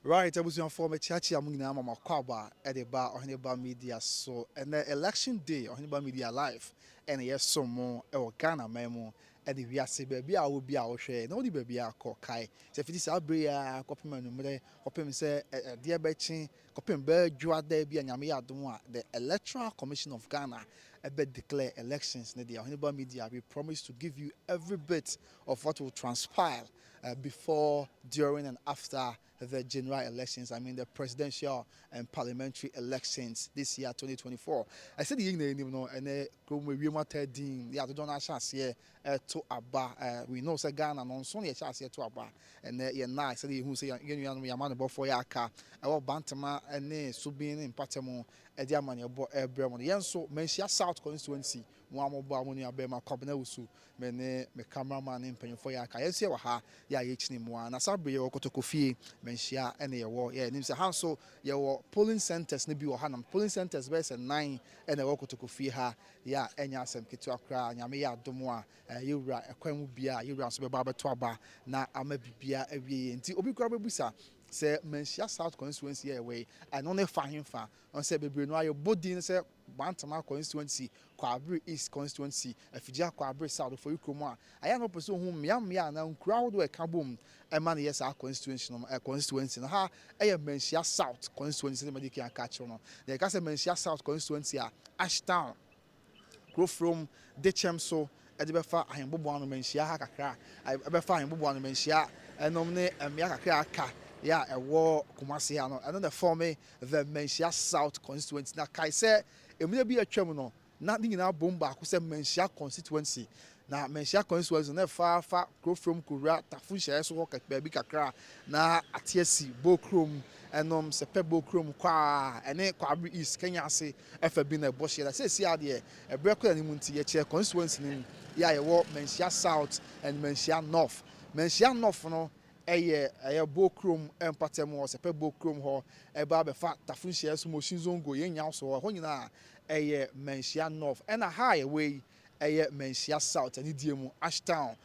Right, I was on former church. I'm going to Kwaba at the bar or Hannibal Media. So, and the election day or Hannibal Media Live, and yes, some more or Ghana memo. And if you are say baby, I will be our share. No, the baby are called Kai. So, if it is Abria, Copperman, Copperman say, dear Betchin, Copperman, Jua Debbie, and Yamia Duma, the Electoral Commission of Ghana. I bet declare elections. The Hannibal Media, we promise to give you every bit of what will transpire before, during, and after the general elections. I mean, the presidential and parliamentary elections this year, 2024. I said the name, no, and we want to do the other chance here to Aba. We know Ghana non so near chance here to Aba, and you're nice. I said, who say you're man about for Yaka, our Bantama, and Subin in Patamo, a Diamond, a Bremen. Yanso, Manhyia South Constituency. One mobile money abema kabneusu mene me cameraman in penfo ya ka yense wa ha ya yechni mu na sabre wo kotokofie Manhyia ene ye wo ye nim se hanso ye wo polling centers ne bi wo hanam polling centers be se 9 ene wo kotokofie ha ya enya asem ketu akra nyame ya domo a yewura ekwan mu bia yewura so be ba beto aba na ama bibia awie nti obi kura bebusa say Manhyia South Constituency away and only fa on say bebre no ayo body say Bantama Constituency Kwabri East Constituency Afija Kwabri South for Ukromo aya no person hu mia na crowd we ka bom e man yes our constituency no constituency no ha e Manhyia South Constituency me dey catch no dey ka say Manhyia South Constituency a Ashtown grow from Dechem so e dey be fa ahembobo anu Manhyia ha kakra e be fa ahembobo anu Manhyia enom ne emia kakra aka yeah, a war Kumasi ano. And then the former the Manhyia South constituency. Now, Kai say, it may be a terminal. Nothing in our bomba who said Manhyia constituency. Now, Manhyia constituency never far grow from Kura, Tafunsha, so walk at Baby Kakra. Now, at TSC, Bokrum, and Sepe Bokrum, Kwa, and then Kwabri East, Kenya say, ever been a bush. I say, see, idea, a breaker and Munti, constituency. Yeah, a war Manhyia South and Manhyia North. Manhyia North, no. A Bokrum empatemo sepe Bokrum ho eba be fa tafunhia so machine zone go yenya so ho nyina a Manhyia North and a high way a Manhyia South and diemu Ashtown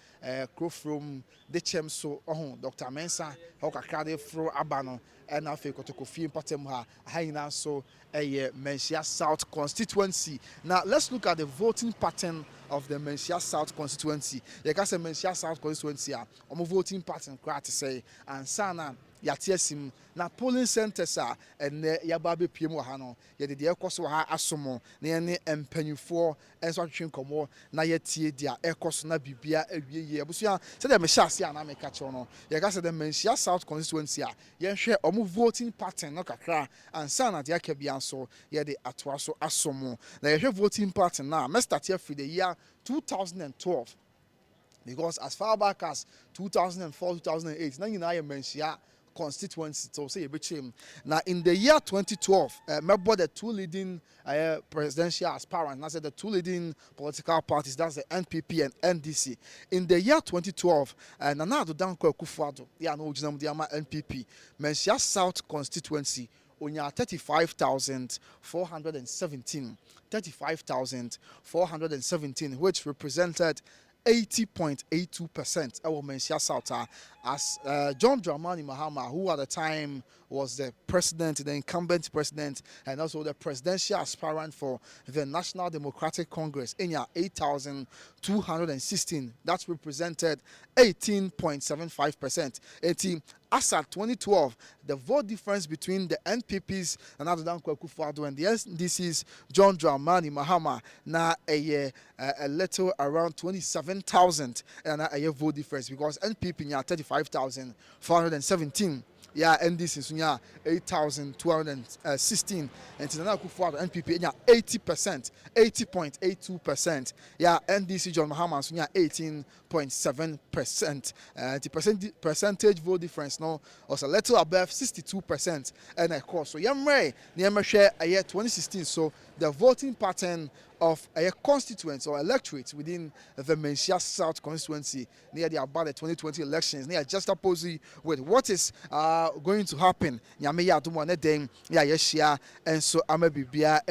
crow from the chem so Dr. Mensa ho kakra de fro abano and afi kotokofie empatem ha nyina so a Manhyia South constituency. Now let's look at the voting pattern of the Manhyia South constituency. You can say Manhyia South constituency voting pattern quite to say and sana yatiesim na polling centers and yababe pm wa ha no ye de ekoso ha asomo na ye ne empanyufo enso atwen komo na ye tie dia ekoso na bibia awieye abusua se de me hyase na me ka che no ye ka se the Manhyia South constituency ye hwe voting pattern no kakra and sana de aka bia so ye de atoa so asomo na ye hwe voting pattern na me start here for the year 2012 because as far back as 2004 2008 na nyina ye Manhyia constituency so say between now in the year 2012 remember the two leading presidential aspirants, I said the two leading political parties, that's the NPP and NDC. In the year 2012 Nananom Dankwa Akufo-Addo yeah no ginam the NPP Manhyia South constituency onya 35,417 which represented 80.82% of Manhyia South as John Dramani Mahama, who at the time was the president, the incumbent president, and also the presidential aspirant for the National Democratic Congress, in 8,216. That represented 18.75%. As at 2012, the vote difference between the NPP's Nananom Dankwa Akufo-Addo and the NDC's John Dramani Mahama now a little around 27,000 and a vote difference because NPP now 35,417. Yeah, NDC is 8,216 and Nananom Akufo-Addo NPP 80%, 80.82%. Yeah, NDC John Mahama is 18.7%. The percentage vote difference now was a little above 62%. And of course, so Yamre share a year 2016. So the voting pattern of a constituent or electorate within the Manhyia South constituency near the about the 2020 elections, near just opposite with what is going to happen. Nyame do one then and so Amabibia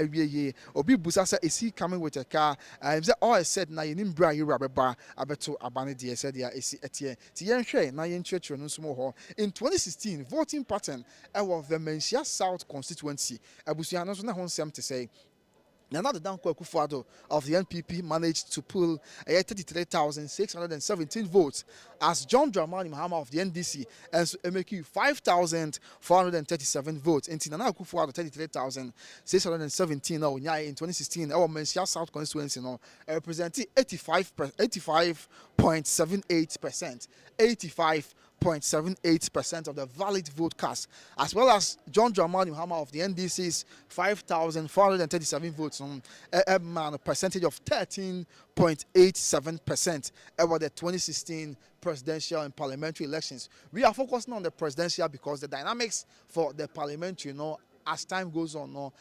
Obi Busasa is he coming with a car? And all I said na yinim bra you rabba abeto abane deɛ sɛ deɛ ɛsi ɛteɛ ti yɛnhwɛ na yɛnkyerɛkyerɛ no nso mu hɔ in 2016 voting pattern ɛwɔ the Manhyia South constituency abusua no nso na ho nsɛm te sɛ Nananom of the NPP managed to pull 33,617 votes as John Dramani Mahama of the NDC and MQ 5,437 votes. In Nana Akufo-Addo 33,617 in 2016. Our Manhyia South constituency representing 85.78%. 85.78% of the valid vote cast, as well as John Dramani Mahama of the NDC's 5,437 votes, a percentage of 13.87% over the 2016 presidential and parliamentary elections. We are focusing on the presidential because the dynamics for the parliamentary, as time goes on,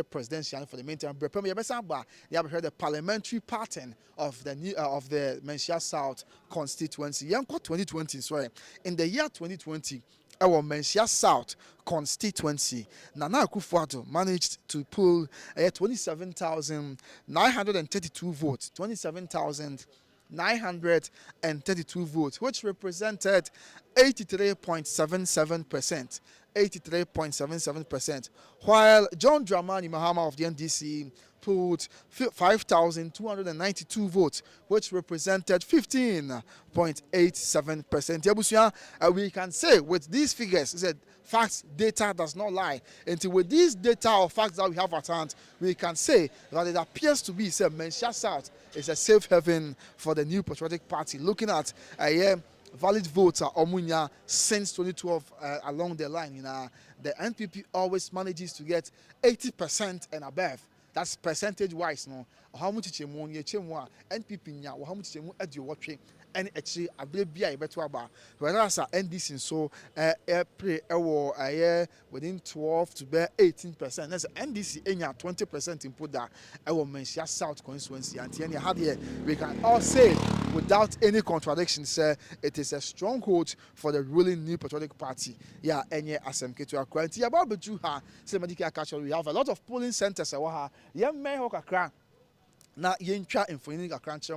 presidential for the meantime. But the parliamentary pattern of the Manhyia South constituency. 2020, sorry. In the year 2020, our Manhyia South constituency, Nana Akufo-Addo managed to pull 27,932 votes. 27,932 votes, which represented 83.77%. 83.77%, while John Dramani Mahama of the NDC pulled 5,292 votes, which represented 15.87%. We can say with these figures, that facts, data does not lie. And with these data or facts that we have at hand, we can say that it appears to be Manhyia South is a safe haven for the New Patriotic Party. Looking at valid votes are Omunya since 2012 along the line. The NPP always manages to get 80% and above. That's percentage wise. How much NPP nya how much edu watching and actually a baby better about whereas NDC so within 12 to bear 18%. That's NDC enya 20% input that our Manhyia South constituency and here we can all say without any contradiction, sir, it is a stronghold for the ruling New Patriotic Party. Yeah, any SMK to acquire. About Bejuha, we have a lot of polling centers. Young men who are now yencha infoning a crunch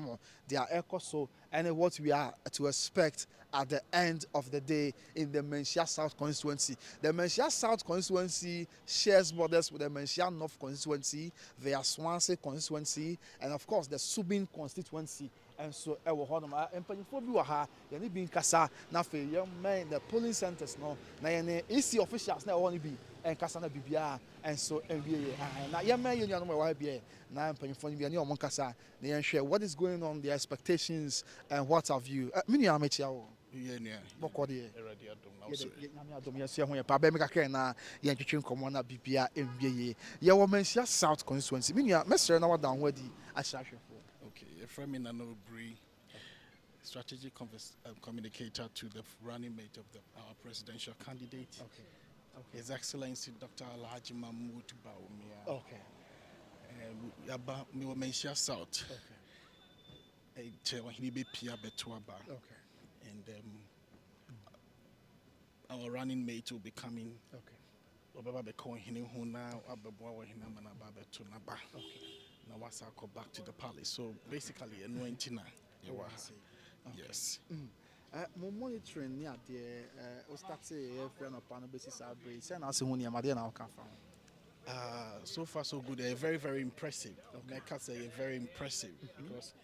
they are echo so and what we are to expect at the end of the day in the Manhyia South constituency. The Manhyia South constituency shares borders with the Manhyia North constituency, the Swansea constituency, and of course the Subin constituency. And so I will hold them and Pennyphobia, you need being Casa, nothing, young men, the polling centers, no, EC officials now only be and Casana BBR, and so NBA. Now, young man, you know, my YBA, now Pennyphobia, no one Casa, they share what is going on, the expectations, and what have you. Mini amateur. Bokodi South constituency. From Nananom, strategic communicator to the running mate of our presidential candidate. His Excellency Dr. Alhaji Mahmoud Bawumia. Manhyia South. And our running mate will be coming. Back to the palace. So basically, anointing. Yes. Monitoring so far so good. They're very, very impressive. Mekas are very impressive because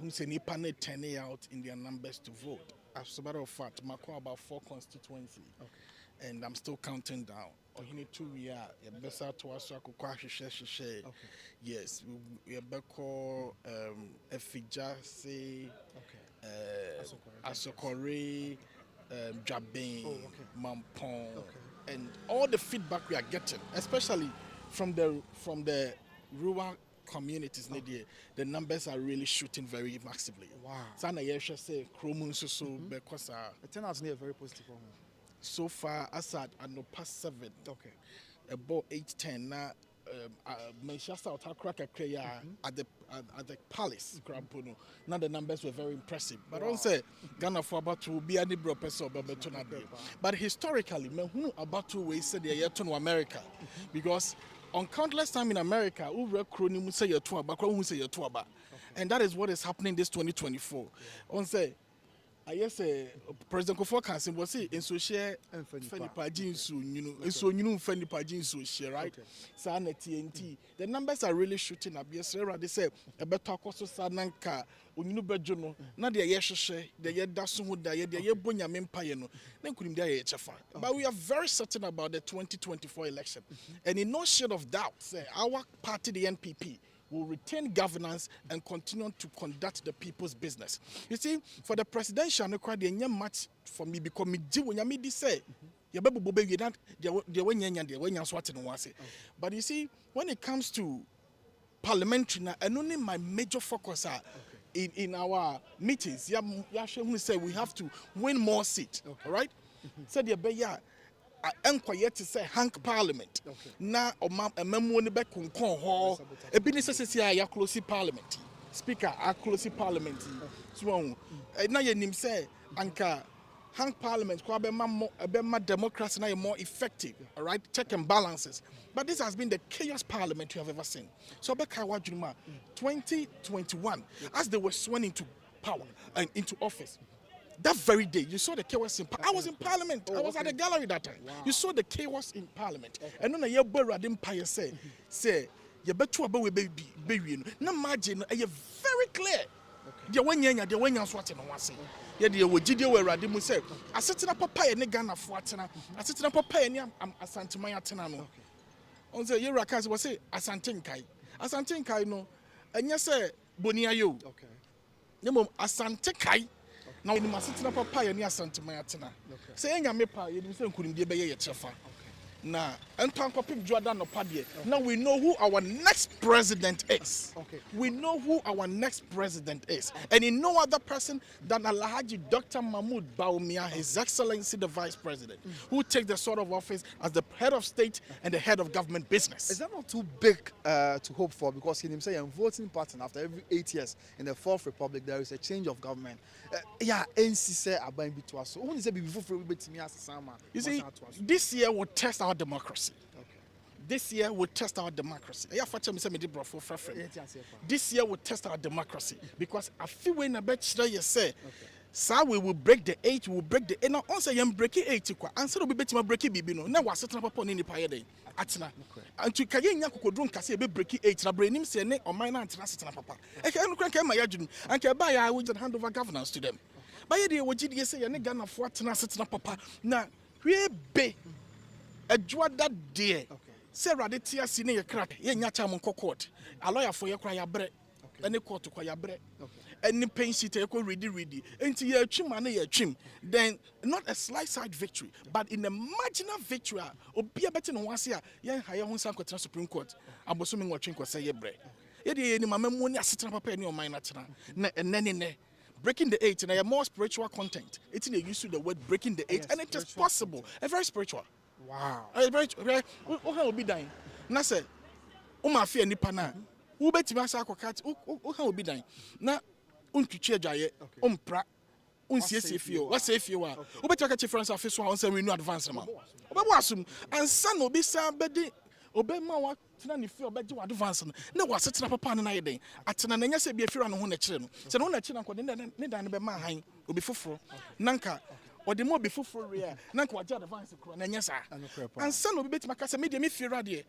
we say Nippon turning out in their numbers to vote. As a matter of fact, Mako about 4 constituencies, and I'm still counting down. Ohini 2 year, besa to us yes, we beko Efijase, Asokore, Jabin, Mampong, and all the feedback we are getting, especially from the rural communities, the numbers are really shooting very massively. Wow. Sana yesha say Kromun so because the turnout is very positive. So far, Assad and no past 7. About 8-10 now. Manhyia South crack a prayer at the palace. Now the numbers were very impressive. But I don't say Ghana for about to be any bro person but historically, me about to we said the year to America because on countless time in America, who recruit say your tour, but who say your tour. And that is what is happening this 2024. On say, I guess President Kofor Kansin was say in so share Fanny Pajin so so Fanny Pajin so share right. Sana TNT. The numbers are really shooting up. Yes, they say a better cost of Sananka, Uninu Bejono, not the Yeshe, the Yedasu, the Yebunya Empire, no, then couldn't there HFA. But we are very certain about the 2024 election. And in no shade of doubt, say our party, the NPP, will retain governance and continue to conduct the people's business. You see, for the presidential, no quite much for me because me do when you say, but you see, when it comes to parliamentary, and only my major focus are in our meetings, say we have to win more seats, all right? Said enquire to say hank parliament na memo ne be konkon ho ebi ne sese ya close parliament speaker a close parliament so na yenim say anka hank parliament kwa be ma democracy na more effective, all right, check and balances, but this has been the chaos parliament you have ever seen. So be kai wadwuma 2021 as they were sworn into power and into office. That very day, you saw the chaos in I was in Parliament. I was at the gallery that time. Wow. You saw the chaos in Parliament. And then you empire say, you better be baby. No margin, you very clear. The one year, the one year, watching one say. Yeah, the Wajidio were Radimu say, I sit in a papa and Ghana for Atena. I sit in a papa and I'm a Santimaya Tenano. On the Yerakas was say, Asantinkai. Asantinkai, no. And you say, Bonia you. Okay. No, Asantekai. Now, you must sit up a pie and yes, Santa Martina. Saying, I'm a pie, you couldn't be a chefa. Now, and Pankopim Jordan or Paddy. Now we know who our next president is. Okay. We know who our next president is. And in no other person than Alhaji Dr. Mahmoud Bawumia, His Excellency the Vice President, who takes the sort of office as the head of state and the head of government business. Is that not too big to hope for? Because he himself, a voting pattern after every 8 years in the Fourth Republic, there is a change of government. NC say about between us. When is it before we me as a summer? You see, this year will test our democracy. Okay. This year will test our democracy. This year will test our democracy because I feel when a bet you say, so we will break the 8, we will break the 8. Now, once I am breaking 8, answer will be better breaking Bibino. Now, we're setting up upon any pie day. Atina. And to Kayan Yako drunk, I say, be breaking 8, na brain him say, or mine aunt, and setting up papa. I can't crank my agent and can buy, I would hand over governance to them. By the day, what did you say, and again of what and setting up papa? Now, we be a draw that day. Sarah, the tear senior crack, ye nyacham court. A lawyer for your cry a bread, and a court to cry a bread. Any pain sheet ready. Until you trim and you trim. Then not a slight side victory, but in a marginal victory, or be a better than once here, yeah, higher on some Supreme Court. I'm assuming what drink was say bread. Yet, my memory sitting up a penny on my natural. And then breaking the 8 and I have more spiritual content. It's in the use of the word breaking the 8, and it is possible. A very spiritual. Wow. A very what will be dying? Nasa, my fear nipana. Who bet you massacre cat? Who will be dying? Now, untuche jaye, pra, unsefio, what's if you are? Who better catch a friend's office once and we know advance them. Obawasum, and son will be some beddy. Obema, Tinani feel bed to advance. No, was setting up a pan and I day. At Tananya say be a fear on the children. So, no, children couldn't be mine, will be full. Nanka. Or the more before for real, Nanka advance the crown, and yes, and son will be better my casa medium if you're ready.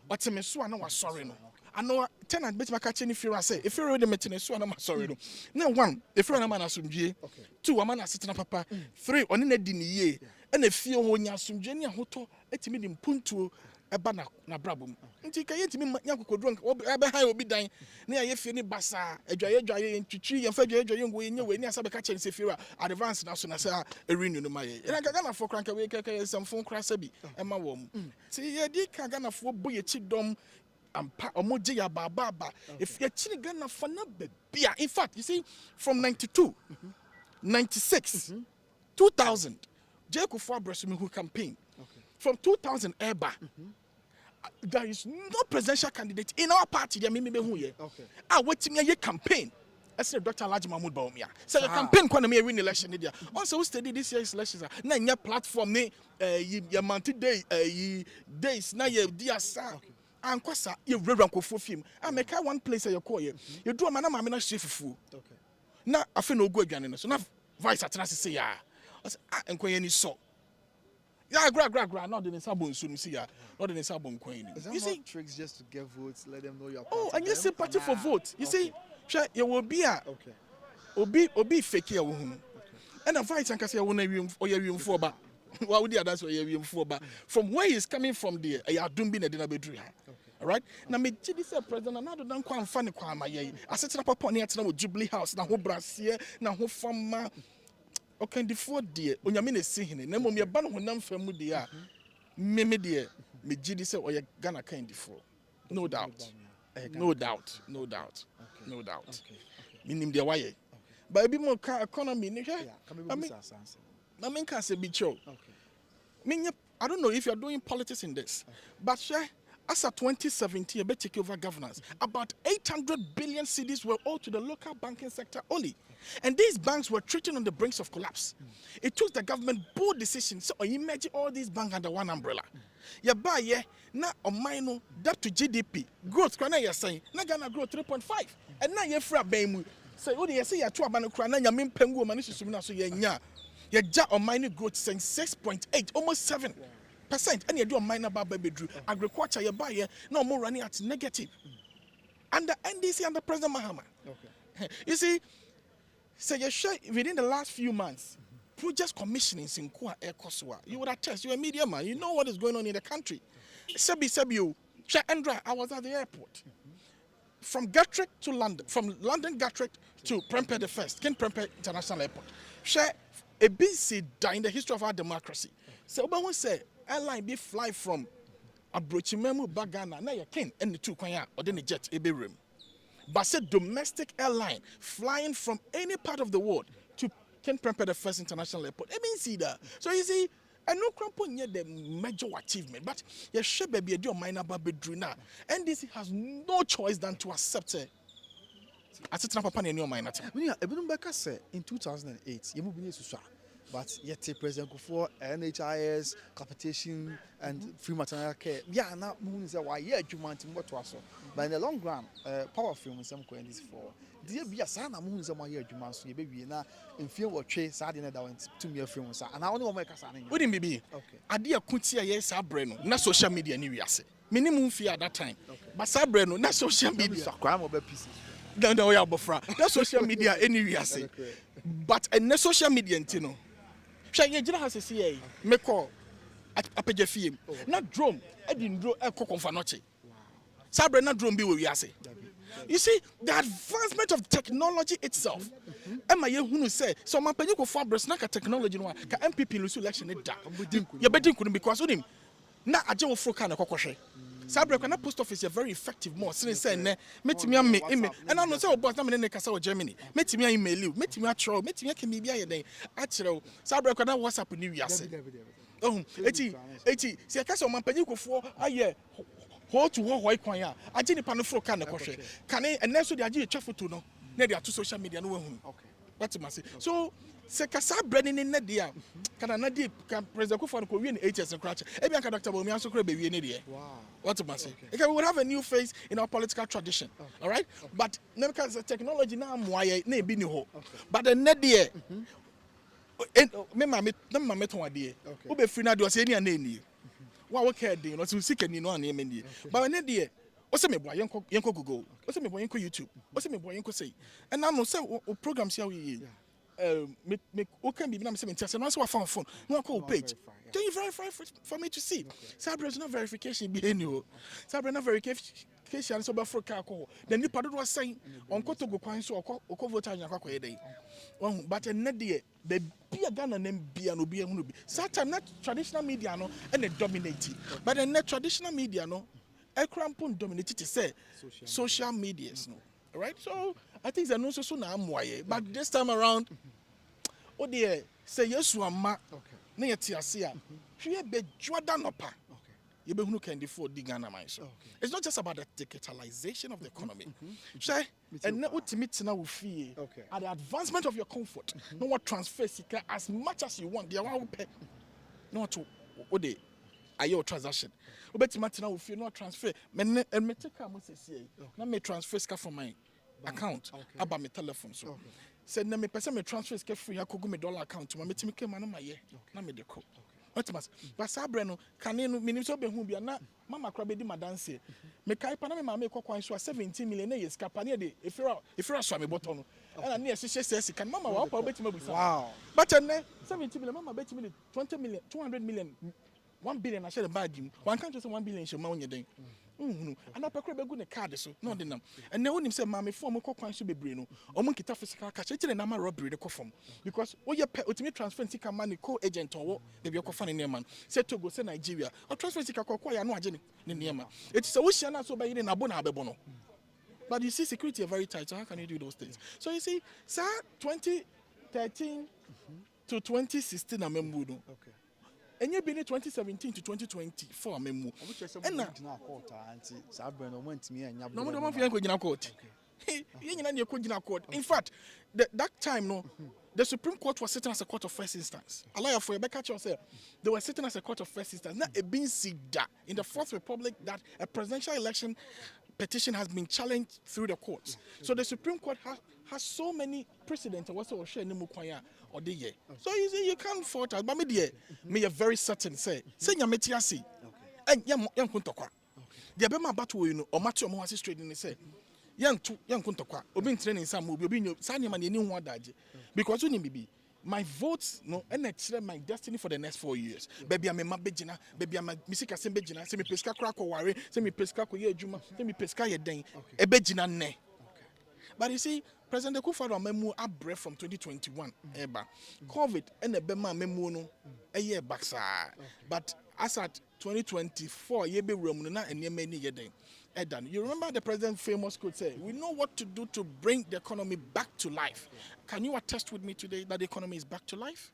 But me so I know was sorry. I know tenant bet my catching if you say, if you're already meeting so I'm sorry. Now, 1, if you're a man as 2, a man as sitting up papa, 3, on in a dinner, and a few when you're some genia hoto, et me in punto. A banner na brabum. Until Kayet me Yanko drunk, or Abraham will be dying. Near if any bassa, a dry in Chichi, and February young way in your way near Sabacatch if you are advanced now soon as a reunion of my. And I got for crank away some phone crassabi and my womb. See, I did Kagana for boy a chick dom and Omodia Baba. If you're chilling Ghana for number, in fact, you see, from 92, 96, 2000, Jacob Fabress who campaign. From 2000 Eba, there is no presidential candidate in our party. There may be who ye. I wait me a campaign. I said Dr. Alhaji Mahmoud Bawumia. So the campaign when me win election India. Also we study this year's elections. Na your platform ne your monthly day days na your dear sir. ankwasa ye wura nkofo fim I make one place you call you do am na ma me na hye fufu Okay. na afi na ogu adwane no so na vice atena se ya enkoye ni so ya gra not the sabo nsu no see ya not the sabo nkwan ni You see tricks just to get votes, let them know you're oh and you sympathy for vote you see sure you will be a obi fake ya wo hu and a vice ankasa ya wo na wiem oyawiem ba why would the others oyawiem ba from where he's coming from there ya dum bi na de na bedru ha all right now me gidi say president na do dan kwa amfa ne kwa amaye asetena papa ne atena wo Jubilee House na ho brase na ho fama okay before there onyame na si hene na mom ye ba no honam famu de a me de me gidi say oye Ghana kind before no doubt minim de waye but ebi mo ka economy ni hwe I mean can say be true I don't know if you're doing politics in this but sure as of 2017, a bit take over governance. About 800 billion cedis were owed to the local banking sector only. And these banks were treated on the brinks of collapse. It took the government bold decisions. So imagine all these banks under one umbrella. You buy, now on minor debt to GDP. Growth, you're saying, now Ghana grow 3.5. And now you're free of so what do you say? You're 2 abandoned crana, you mean pengu, man, so you're ja on minor growth saying 6.8, almost 7%. And you do a minor baby drew agriculture you buy here no more running at negative under NDC under President Mahama. You see so you share within the last few months projects commissioning in Kwa Air Koswa you would attest you're a media man you know what is going on in the country. Sebi you Andra I was at the airport from Gatwick to London from London Gatwick to Prempeh the First King Prempeh International Airport share a BC in the history of our democracy. So Obama say airline be fly from Abrochimemu Bagana na ya ken and the two kwanya or then the jet ebe room. But say domestic airline flying from any part of the world to Ken Prempeh the First International Airport. I mean see that. So you see I know crampo near the major achievement, but you should be a deal minor babedru na. NDC has no choice than to accept it. I said papa ne your minor. Ebunu Beka say in 2008, you move to but yet President Otumfour, NHIS, capitation and free maternal care. Yeah, now moon say why yeah you want what was but in the long run, power film some coin this for. Dear be a son moon is my year you must be baby now in fear or chase sardine that went to me a film and I only make a son. Wouldn't be okay. I dear Kutia yes Sabreno, not social media ni we say. Minimum fear at that time. But Sabreno, not social media. Crime over pieces. No, yeah, bofra. That's social media anyway, I say. But a social media, you know. Shall you has a CA? Me call at Apejafim. Not drone. I didn't draw a cock for noche. Sabre not drone be where we are say. You see, the advancement of technology itself. Emma, you say, so my penny for snack technology, no, can MPP lose election. You're betting couldn't because of him. Now, I don't frock and a cockoshe. Sabre kana post office is very effective more since say ne metimi am email and I know say boss na me ne kasa o Germany metimi email you metimi a throw metimi ka me bia ye den a kire Sabre kana WhatsApp ni wiase oh eti se kasa o manpanyi kofo aye ho to ho hoi kwan a age nipa no fro ka ne kohwe kan and so dey age twa photo no na dey to social media no wahun okay what must say so se kasa brand ni na dey kana na dey President Otumfour ko wie ni HS crutch e bia ka Dr. Bomi anso kra be wie ni dey wow what must say okay we would have a new phase in our political tradition all right but because technology now moye na e bi ni ho but the net dey me ma to ade wo be free na dey o se ni ana ni wa wo ka dey no so sika ni no ana me ni but net dey o se me boa yenko Google o se me boa yenko YouTube o se me boa yenko say and now no say o programs here we me can be na say me tell no so wa phone no call page can you verify for me to see Sabre is not verification be any Sabre not verification so be for car call then the part was saying on to go kwan so o vote anya kwa dey but en dey be bia Ghana na bia no bia hunu bi sometimes not traditional media no and they dominate but the traditional media no e crampon dominate to say social medias no right so I think they know so na amoye but this time around oh dear say yes ama na yeti ase a hwe be joda nopa you be hunu can afford the Ghana mine so it's not just about the digitalization of the economy say and na ultimate na wo fie at the advancement of your comfort no what transfer as much as you want there one pay no to ode your transaction. Obeti matina wo fie no transfer. Me take am say na me transfer ska from my account aba me telephone so. Said na me person me transfer ska free akogu me dollar account ma metimi ke ma na maye na me de ko. What mas? But sabre no kane no minim so be hu bia na mama kra be di madanse. Me kai pa na me ma me kokwan so 17 million na yes kapa ne de ifira so me botto no. And na yes say can mama wa pa obeti mabusa. Wow. But then 17 million mama beti me 20 million 200 million 1 billion I share the bad him. One can't just 1 billion show money then. And I pekre be go ne card so no de nam. And na wonim say mama for mo kokwan so bebre no. Omo kita physical cash e na ma robbery de kofom. Because o ye ultimate transfer sika money co agent or be be kofa ne man. Say to go say Nigeria. O transfer sika kokwa ya no age ne nema. It is a wish na so be na abo na abebo no. But you see security are very tight, so how can you do those things? So you see, sir, 2013 to 2016 I remember. Okay. And you been in 2017 to 2024 memu. And now in fact, that time no, the Supreme Court was sitting as a court of first instance. Allow for Rebecca yourself. They were sitting as a court of first instance. Now it being said that in the Fourth Republic that a presidential election petition has been challenged through the courts. So the Supreme Court has so many precedents or the year. So you see, you can't fault us. But me are very certain say nyametiasi. And yam kuntokwa. The abema battle you know or match your straight in the say. Young kuntokwa. Obin training some will be no sanya man any one daje. Because when be my votes no and my destiny for the next 4 years. Baby I'm a mabejina, baby I'm a misika sembejina, semi pesca crack or worry, semi pesca ko ye juma, semi pesca ye den, a bejina ne. But you see, President Akufo-Addo memo a breath from 2021 eba. COVID and a bema memo no a year back sir. But as at 2024 ye be room na and ye many ye den. Edan, you remember the president's famous quote say, we know what to do to bring the economy back to life. Can you attest with me today that the economy is back to life?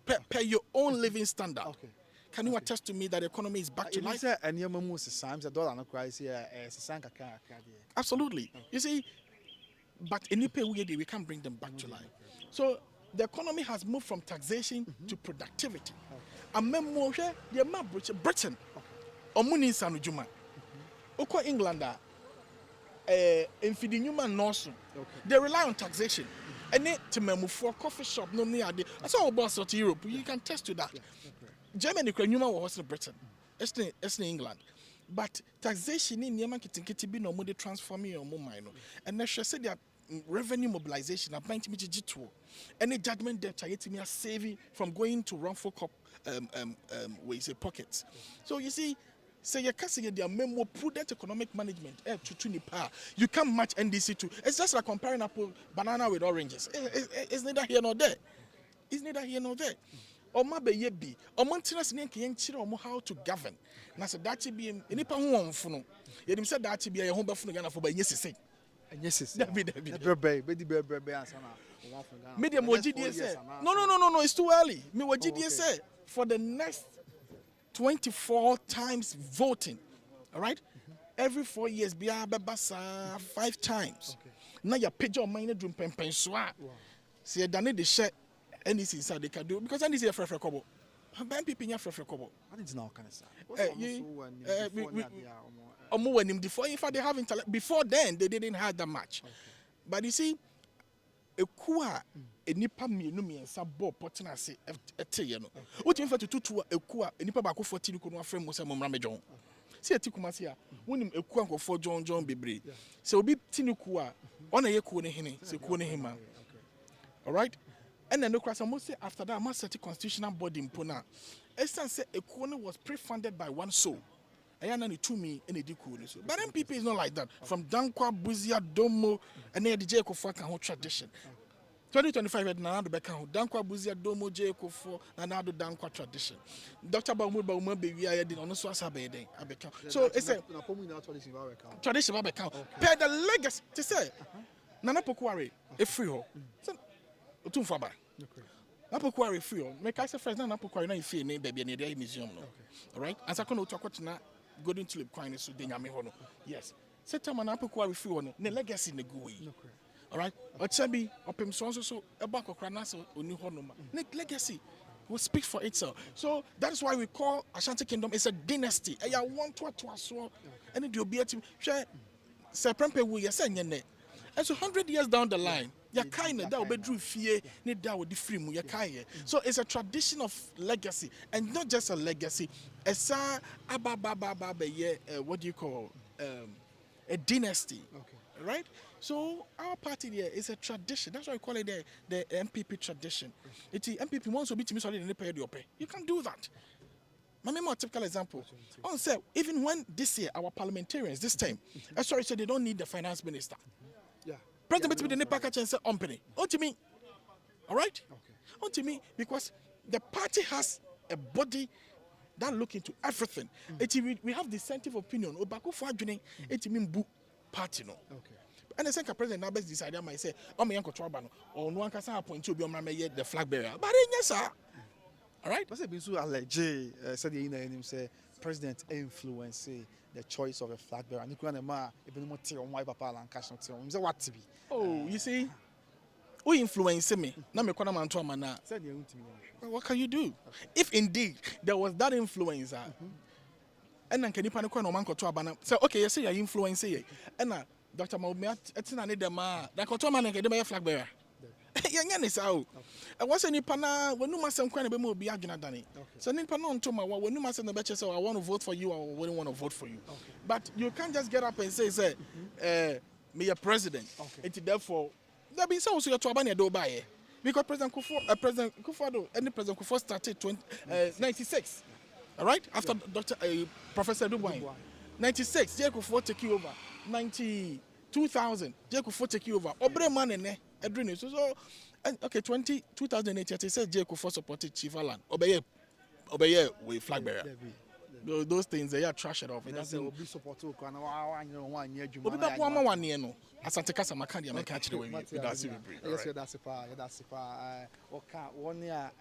Per your own living standard. Okay. Can you attest to me that the economy is back to life? Absolutely. Okay. You see, but in we can't bring them back to life. So the economy has moved from taxation to productivity. And Britain, Omuni Sanujuma. Oko England, they rely on taxation. And to move for coffee shop, no near the. That's all about South Europe. You can test to that. Germany, was in Britain, it's in England. But taxation in Yemen kitty be no more transforming or more minor. And they said that revenue mobilization are going to be G2. Any judgment debt are getting me saving from going to wrongful where you say pockets. So you see. Say you're casting their more prudent economic management to power. You can't match NDC to. It's just like comparing apple banana with oranges. It's neither here nor there. It's neither here nor there. Or maybe ye be. Or maintenance how to govern. Na say that be any pa who on funo. You dem said that be a home bafuno Ghana for by yes say. Yes say. Medium GDS say. No, it's too early. Me what GDS say for the next 24 times voting, all right? Every 4 years, be 5 times. Now you pay your money to pensua. See, they need the share NDC inside they can do because NDC is free kobo. Ben people in free kobo. I didn't know kind of before. In fact, they have before then they didn't have that much. But you see, a kua. Nipa mienu miensa bo potina se ete ye no wotimi fa tutu ekua nipa ba ko 14 ko no afrem mo se mo mra mejon se eti kuma se a wonim ekua nkofo jonjon bebre se obi tiniku a ona ye kuo ne hene se kuo ne hema all right and then no kwasa mo say after that ma set constitutional body impona essence say ekuo no was pre-funded by one soul ayana ni tumi ene di kuo so but MPP is not like that from Dankwa Buzia Domo and the DJ Akufo kan ho tradition 2025 had Nananom Beka, Dankwa Buzia Domo J. Kofo, Nanado Dankwa tradition. Dr. Baumba baby, I did on Swasa. So it's a tradition of account. Pay the legacy to say Nanapokwari, a free ho. Otumfour. Napokwari free ho. Make I say first Nanapokwari, no, if you name baby, and a museum. All right, as I can talk about now, golden tulip coin is so Denyamihono. Yes. Set time Napokwari free on the legacy in the GUI. All right, Ochabi, Opim so a back of Cranaso, Unihonoma. Legacy. will speak for itself. So that's why we call Ashanti Kingdom, it's a dynasty. And I want to so and it will be a team. Sir Prempe will yes and and so 100 years down the line, ya kind that will be drew fear, need that would free mu ya. So it's a tradition of legacy, and not just a legacy. It's a what do you call a dynasty, right? So our party there is a tradition. That's why we call it the MPP tradition. It's the MPP wants to be to me solid in the pay. You can do that. My more typical example. On say even when this year our parliamentarians this time, sorry, so they don't need the finance minister. Yeah. President the Nepal and say company. On to me. All right? On to me because the party has a body that look into everything. We have dissenting opinion. Obaku for adwene mean book party no. Okay. And the second president now best decided might say, "Oh, me uncle Trouble or no one can appoint to be on the flag bearer." But yes, sir. All right. What's it been so alleged? Said the name say president influence the choice of a flag bearer. And you can imagine even more tea on why papa and cash not tea on. Say what to be? Oh, you see, who influence me? Now me kwana man to amana. Said you to me. Well, what can you do? If indeed there was that influence, and then can you panic on man to abana? So okay, you say you influence it, and Dr. Maumia, it's not need the man. That to man and get the flag bearer. Yang is out. I was any pana when you must some kind of be Dani. So Nipa on to my when you must in the betcha so I want to vote for you or wouldn't want to vote for you. But you can't just get up and say, me a president. It's therefore there be so your Trabania do buy because President Kufuor, any President Kufuor started 96. All right? After Dr. Professor Dubois. 96, Jay Kufuor take you over. 2000, Jay Kufuor take you over. Obre man and Edwin. So okay, 2008, he said Jay Kufuor supported Chief Alan. Obeye with flag bearer. Those things they are trash it off. It doesn't be supported. One year, you know. 1 year no. Asante Kasa Makandi, I catch the way we that's it. Yes, that's a one year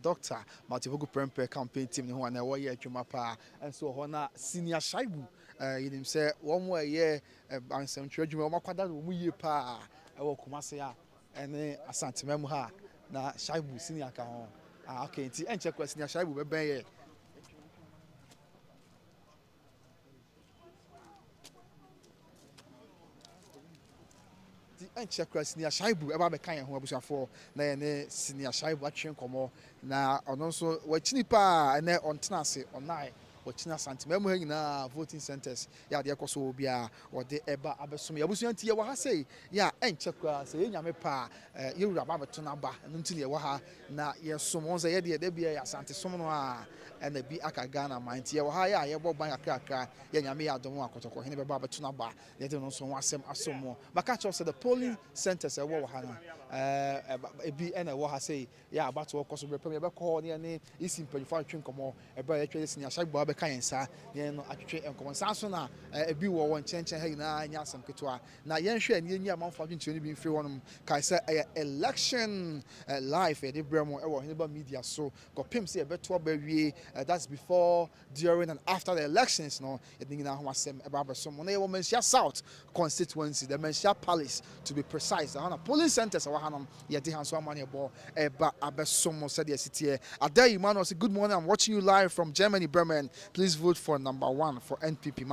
doctor, Mativogo Prempe campaign team who are 1 year Jumapa, and so Hona senior Shaibu. You say 1 more year, and some church, Makwada, we pa, I will Kumasea, and then Asante Memuha, na Shaibu senior account. Okay, and check what senior Shaibu be. And check senior Shaibu about the kind of who for na senior Shaibu atwen komo na ono so wachinipa na on tenase online wachina santima mu nyina voting centers ya de ekoso obia ode eba abesom ya busuanti ya wa ha sei ya enche kwa sei nyame pa yewura ba beto na ba nti ne wa ha na yesom onza ye de bia ya sante som no a na bi aka Ghana manti ya wa ha ya ye boban akaka ya nyame ya dom akotoko hene be ba beto na ba ye de no so wasem asomo maka cho say the polling centers e wo ha na ebi na wo ha sei ya abato okoso be pem ye be call ne isi mpanyfa atwen komo e ba ye twede sinya shagbo be kan sa ye no atwetwe enkomo sa so na ebi wo won chenchen ha ina anya asam ketwa na ye nhwe ne nyi amanfo atwetwe ne bi mfiri wonom kai say election live e de bremo e wo hene media so ko pem say e beto ba wie that's before, during and after the elections no e dinga ho asem e ba beso mo na ye wo Manhyia South Constituency, the Manhyia Palace to be precise. The polling centers are Hanam, yet the hands money ball, but Abesomo said yes, it's here. Adair Emmanuel said, good morning, I'm watching you live from Germany, Bremen. Please vote for number 1 for NPP.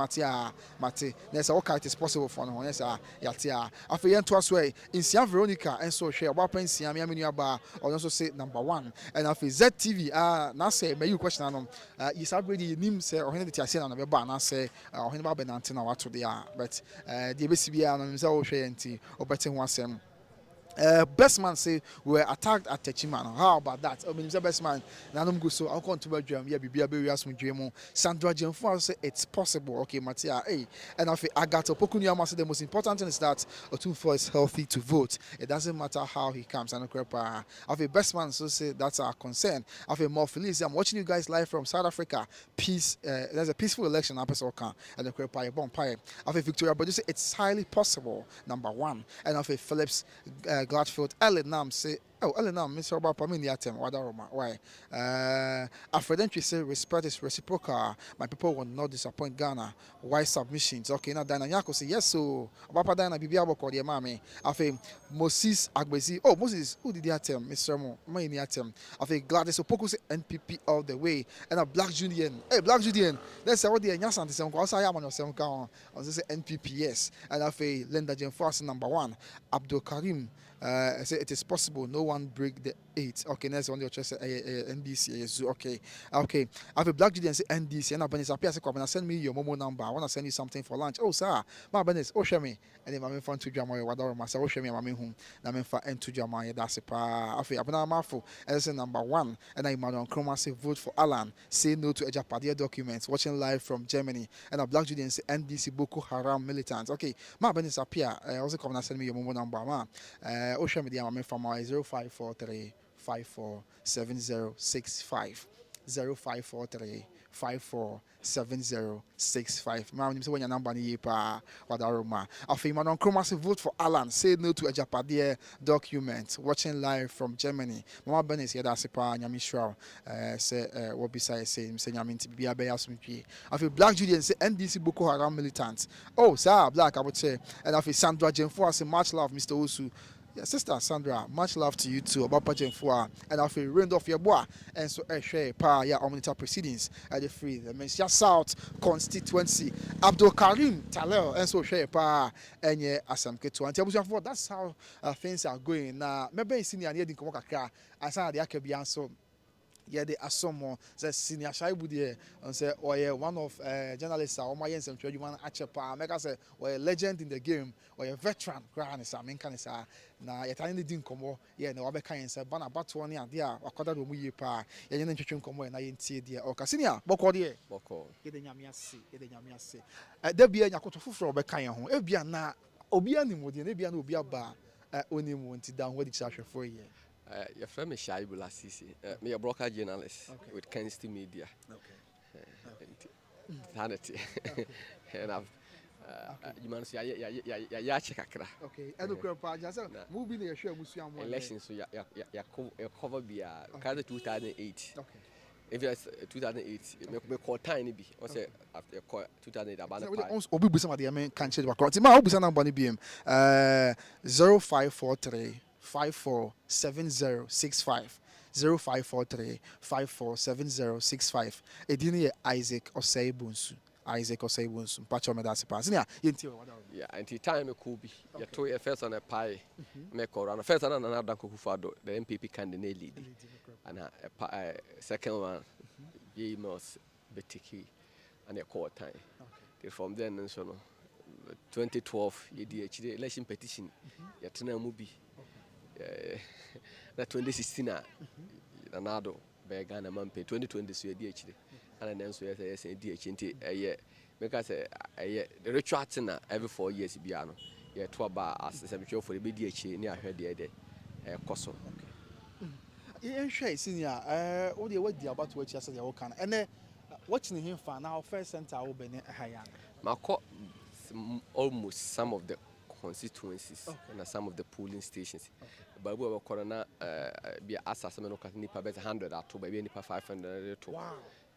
Mate. There's all kind is possible for no. Yes, Yatia. After yen to us way in Siam Veronica and so share what pen Siam Yaminuaba or also say number 1. And after ZTV, now say, may you question on you already name say or any Tiasin on the bar, now say, or any Babenantina what to the but the BCB and himself or better one sem. Best man say we were attacked at Techiman. How about that? I mean, the best man. Nananom go so. I'll come to Belgium. Yeah, be ask me Jemo. Sandra Jemfo say it's possible. Okay, Matia. Hey, and I feel Agato Pokunyama say the most important thing is that Otumfour is healthy to vote. It doesn't matter how he comes. And I feel best man so say that's our concern. I feel more Feliz. I'm watching you guys live from South Africa. Peace. There's a peaceful election. I and the Crepa Bonfire. I feel Victoria, but you say it's highly possible. Number 1. And I feel Phillips. Gladfield, Ellen Nam say, Oh, Elena, Mr. Obapa, me niatem, wadaroma. Why? Afredentry say respect is reciprocal. My people will not disappoint Ghana. Why submissions? Okay, now Dana Nyako say yes, so Obapa Dana Bibi Aboko, dear mammy. Afe Moses Agbezi. Oh, Moses, who did he attempt? Mr. Mo, my niatem. Afe Gladys Opoku say NPP all the way. And a Black Julian. Hey, Black Julian. Let's say what the Nyasan is on. Also, I am on yourself. On say NPP, yes. And Afe Linda Jemfas #1. Abdul Karim. I say it is possible. No one break the 8. Okay, next one. Your choice. NDC. Okay, okay. I have a Black Judy and say NDC. And I've appear. Send me your Momo number. I want to send you something for lunch. Oh, sir. My business. Oh, show me. And then I'm fun to drama. What do I say? Oh, show me. I'm home. I'm for end to drama. That's a pa. I have a mouthful. And say #1. And I'm on Chroma say vote for Alan. Say no to Ejapadia documents. Watching live from Germany. And a Black Judy and say NDC Boko Haram militants. Okay. My business appear. Also come and send me your Momo number. Ocean Media from my 0543 547065 0543 547065. Ma'am, you say when your number ni pa wadaroma. Afi man on Chroma say vote for Alan. Say no to Ejapadia document. Watching live from Germany. Mama Benis here that's pa nyami shra. Say what beside say nyami ti bia be asumpi. Afi Black Julian say NDC Boko Haram militants. Oh, sir, Black I would say. And afi Sandra Jenfo say much love Mr. Osu. Yeah, Sister Sandra, much love to you too. About Pajenfua, and I feel rained off your boy. And so, share pa yeah, omnita proceedings at the free. The Manhyia South Constituency, Abdul Karim Talel, and so share pa and yeah, Asam Ketu. And that's how things are going. Now, maybe senior near the Komaka, as I the Akabian so. Yeah, they are some say senior Shaibu there and say, oh yeah, one of journalists or my and you want to pa make us say or a legend in the game or a veteran grand is I mean can say na yet I didn't come yeah no be kan say bana about one year there akoda do mu yi pa ye ne ntwetwe nkomo na ye ntie there o ka senior boko there boko ye de nyame ase da bia nyakoto foforo be kan ho e bia na obi animu de na bia na obi aba onimu nti down what the for year. Your friend is Shaibu Lasisi. Me a broker journalist with Constituency Media. Sanity. And I've you man say ya chekakra. Okay. And the crowd just moving the show musuam election so ya cover bia kind of 2008. Okay. If it's 2008, me call time be. I say after 2008 about the obi busa ma de men kan che ba crowd. Ma obi busa number ni biem 0543 547065 0543 547065. Edini Isaac Oseibunsu. Pacho me that's pass. Yeah, and the time could be. You told your first on a pie, make or on first on another Kufado, the MPP candidate lead. And a second one, Yemos Betiki, and a core time. From then, 2012, the election petition, Yatina Mubi. That 2016, Nanado, Begana Mampe, 2020, so DHD, and then so yes, DHNT, a year. Because the ritual every 4 years, Biano, yeah, 12 bar as a cemetery for the BDH near her the other, Cosso. Yeah, senior, what do you about to watch yesterday? And then watching him for now, first center open Hayan. Marco almost some of the constituencies and some of the polling stations. But we were corona be assessment of nipa better 100 or 2 maybe nipa 500 to wow.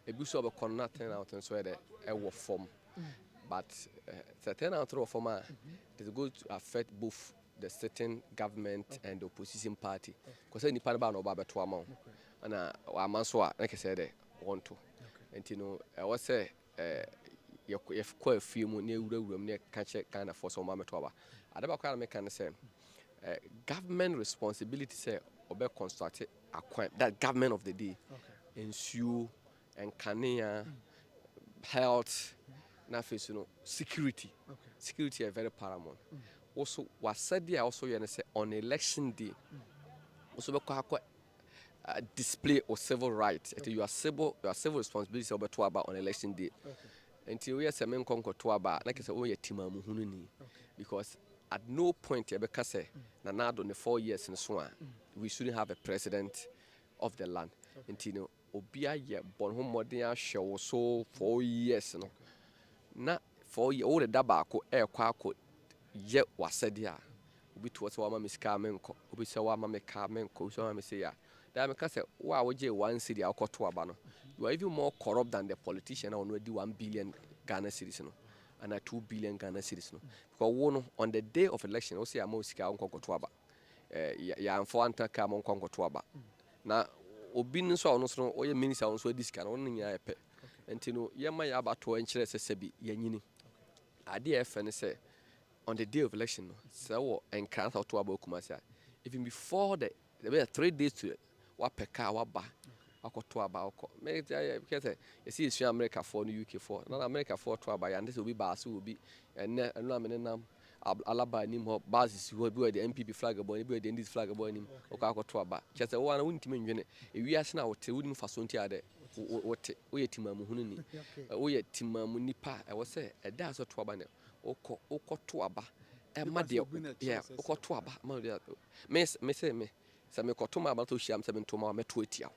A boost of a corona turnout and so that a form. But the turnout of form is going to affect both the sitting government and the opposition party. Because any part about no baba to amount. And a manswa, like I said, want to. And you know, I was say you've quite a few more near room near catch kind of for some moment. I never quite make kind say government responsibility say obe construct that government of the day ensure and Kania health na face you know security security is very paramount. Also was said there also you say on election day also be quite display of civil rights your civil responsibility over to about on election day until we are semen conquer to about like I say oh your team muhununi because at no point you say Nananom the 4 years in so we shouldn't have a president of the land until you know obia ye born home modern show so 4 years no na 4 years all the dabako e kwa ko ye wasedia obi to say wa ma me sika menko obi say wa ma me ka menko so ma me say ya that me can say wa wo je 1 cedi akoto aba no you are even more corrupt than the politician who already 1 billion Ghana cedis no and 2 billion Ghana cedis no because wo no on the day of election wo say am sika onkoto aba ya amfo anta ka mo onkoto aba na obi nso a ono so o ye minister ono so disika no no nya epe enti no ye ma ya abato enkyere sese bi yanyini ade efe ne say on the day of election no so enkran to aba kumasa even before the there were 3 days to wa peka wa ba akoto aba akọ me because you see is America for no UK for na America for to aba ya ndese obi ba so obi enne enu amene nam alaba nim ho basis ho bi we the MPP flag boy ni bi we the NDC flag boy nim o ka akoto aba chese wo na wuntime nwene ewi ase na wote wudi mfaso nti ade wote wo ye timamu hunu ni wo ye timamu nipa e wo se e da so to aba ne okoto aba e ma de yeah okoto aba ma de me say me se me koto ma aba to hia se me to ma me to etia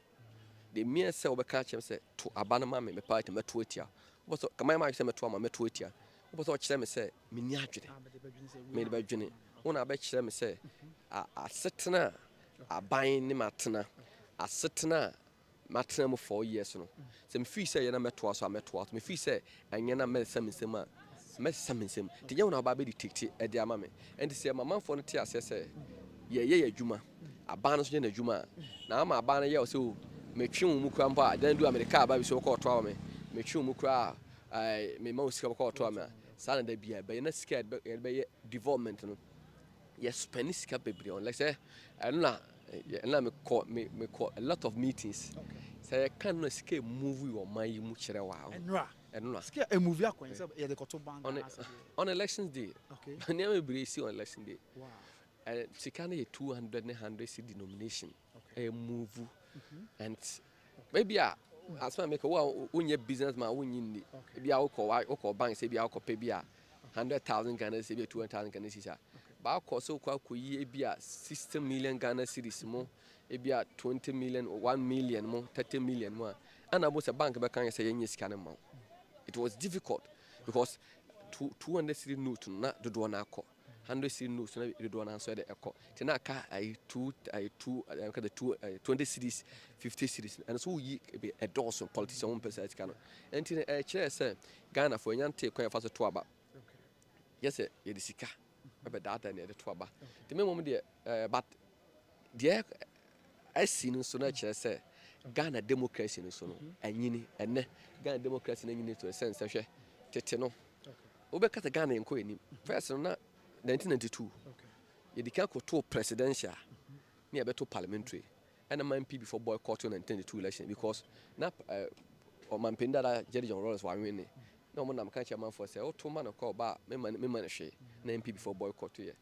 the mere say obeka chem say to aba na ma me party me to etia bo so kama ma say me to ma me to etia bo so kire me say me ni adwene me de badwene wona ba kire me say asetena aban ni matena asetena matena mo 4 years no se me feel say ye na meto so meto me feel say anya na me say me sem a me say me sem te nya wona ba be dictate e de ama me and say mama for no te ase say ye adwuma aban no so ye na adwuma na ama aban no ye o say me twen mu kura mpa dan du America ba bi so ko to awa me twen mu kura me ma osika ko to awa sa na da bia be na scared be development no yes spend sika bebre on like say na me call a lot of meetings say can no sika move your mind mu kire wa enra sika a movie akwan say ye de koto bank on election day okay na me bre see on election day wow and sika na 200 and 100 denomination a move and maybe as far make a businessman won be a call bank say be a pay be 100,000 Ghana say be 200,000 Ghana cedis ba ko so kwa koyi be a 60 million Ghana cedis mo e be a 20 million 1 million mo 30 million mo and about a bank be kan say yen sika na mo it was difficult because 200 cedis note na do na akọ 100 cedis notes na we do na so de ekọ te na ka 20 cedis 50 cedis and so yi be a dozen politician one person ka no enti e kire say Ghana for nyante kwan fa so to aba yes ye de sika be data na de to aba te me mom de but de I see no so na kire say Ghana democracy no so no anyini enne Ghana democracy na nyini to a sense hwe tete no obekata Ghana enko enim first na 1992 you can go to presidential near better parliamentary and a man before boycotting 1992 election because na or man pinda Jerry John Rollins wa winning no man am kan chairman for say oh to man call ba me man hwe na MP before boycott here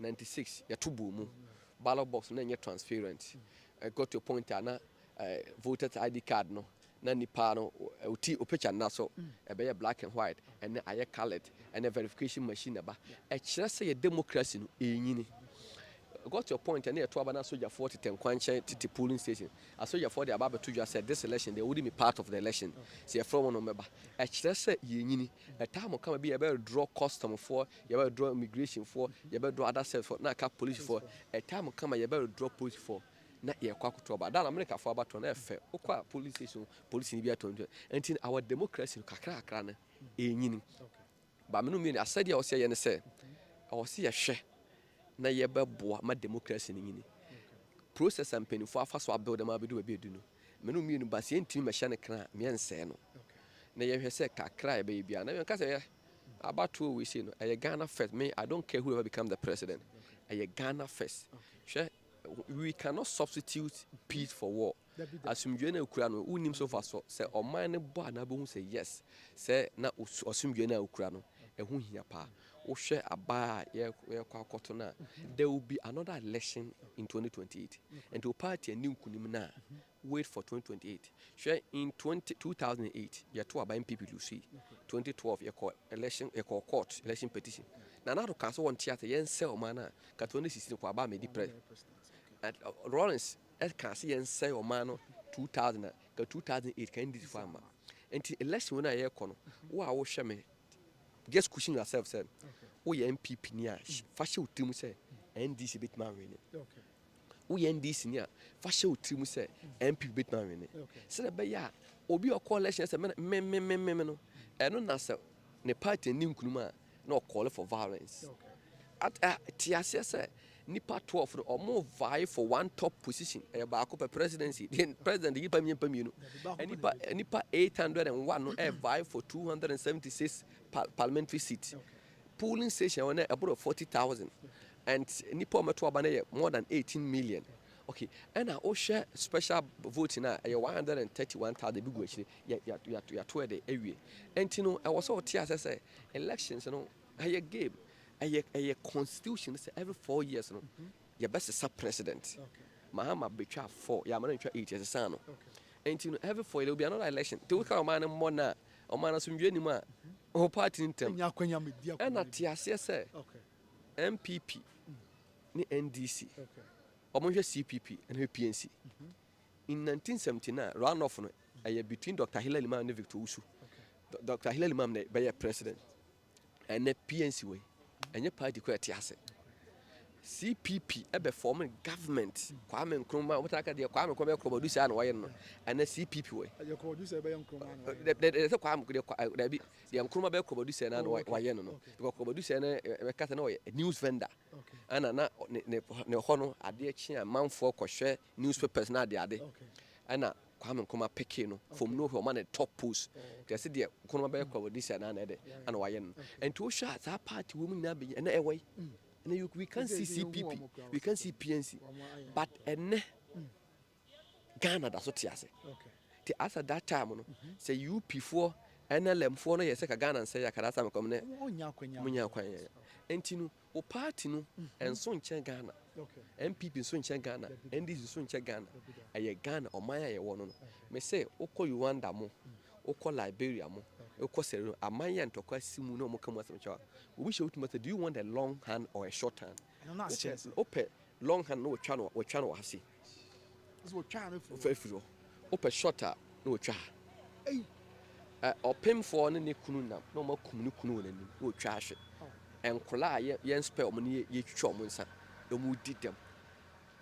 96 ya tubu mu ballot box na transparent got to a point na voter ID card no na nipa no uti picture na so e be black and white and aye colored and a verification machine aba e kire say democracy no enyini got to a point and to aba na soldier 40 10 kwanche titi polling station a soldier 40 aba to just said this election they wouldn't be part of the election say from no member e kire say yenyini a time come be e be draw custom for e be draw immigration for e be draw other service for na ka police for a time come e be draw police for na ye kwa kuto ba da America for abato na efe okwa police station police ni bi atonto enti our democracy kakra akra na enyini ba menu mi asade o se ye ne se o se ye hwe na ye beboa ma democracy ni nyini process and penny for afa so abuild ma bedu be edu no menu mi ba se enti me hye ne kra me ense no na ye hwe se kakra e be bia na me ka se abato we say no e Ghana first me I don't care whoever become the president e Ghana first hwe we cannot substitute peace for war. Asumdwe na ukura no unim so fa so say oman ne bo na bo say yes say na asumdwe na ukura no ehu hia pa wo hwe aba ye kwa akoto na there will be another election in 2028 and the party new kunim na wait for 2028 hwe in 2008 ye to aba MPP Lucy 2012 ye call election ye call court election petition na na to ka so won theater ye nse oman na ka 2016 kwa aba me di president at Rollins can see and say o man 2000 ka 2008 can this farmer and election when I kono wo wo hwe me just question yourself say wo ye MPP ni a fa hwe utim say NDC bit man winning. Okay. We NDC near fashion trim say MP bit man winning. Okay. So the ya obi or coalition as a man no and no nasa ne party nim kunuma no call for violence. Okay. At TSS say nipa 12 or more vie for one top position a back up a presidency. Then president the yipa and nipa 801 no vie for 276 parliamentary seats. Okay. Polling station on about 40,000 and nipa meto abane more than 18 million. Okay, and I share special voting na 131,000 big actually ya to the area. And you know I was all TSS say elections you know a game a constitution say every 4 years no your best sub president. Okay. Mahama betwa 4 ya man 8 years no. Okay. And you know every 4 there will be another election. To we man more na o man asumdwe ni ma o party intem. And at TSS say okay. MPP ni NDC. Okay. Omonhwe CPP and PNC. In 1979 runoff no between Dr. Hilary Limam and Victor Usu. Okay. Dr. Hilary Limam be president and the PNC way and your party quite tiase. CPP ebe forming government Kwame Nkrumah what aka dey Kwame Nkrumah producer and why no and the CPP way your producer be Nkrumah the Kwame dey be the Nkrumah be producer and why no because producer na we kata na a news vendor and na ne ho no ade chi amanfo kohwe newspapers na ade and na Kwame Nkrumah pick no from nowhere man top post they say the Nkrumah be producer na ade and why no and to show that party women na be na e we can see CPP, we can see PNC, but Ghana that's what you say. The answer that time, say you P4, NLM4, no, yes, Ghana and say, I can't have come there. And you know, party no, and soon check Ghana. MPP soon check Ghana, and this is soon check Ghana. A Ghana or Maya one. May say, Oko Rwanda mo, Oko Liberia mo. Okosero amanya ntokwa simu no mo kama semcha we wish you to do you want a long hand or a short hand open long hand no twa no hase this will try no for open shorter no twa open for ne kunu na no makum ne kunu na no twa hwe enkola yen spell mo ne ye twitwa mo nsa no mu didem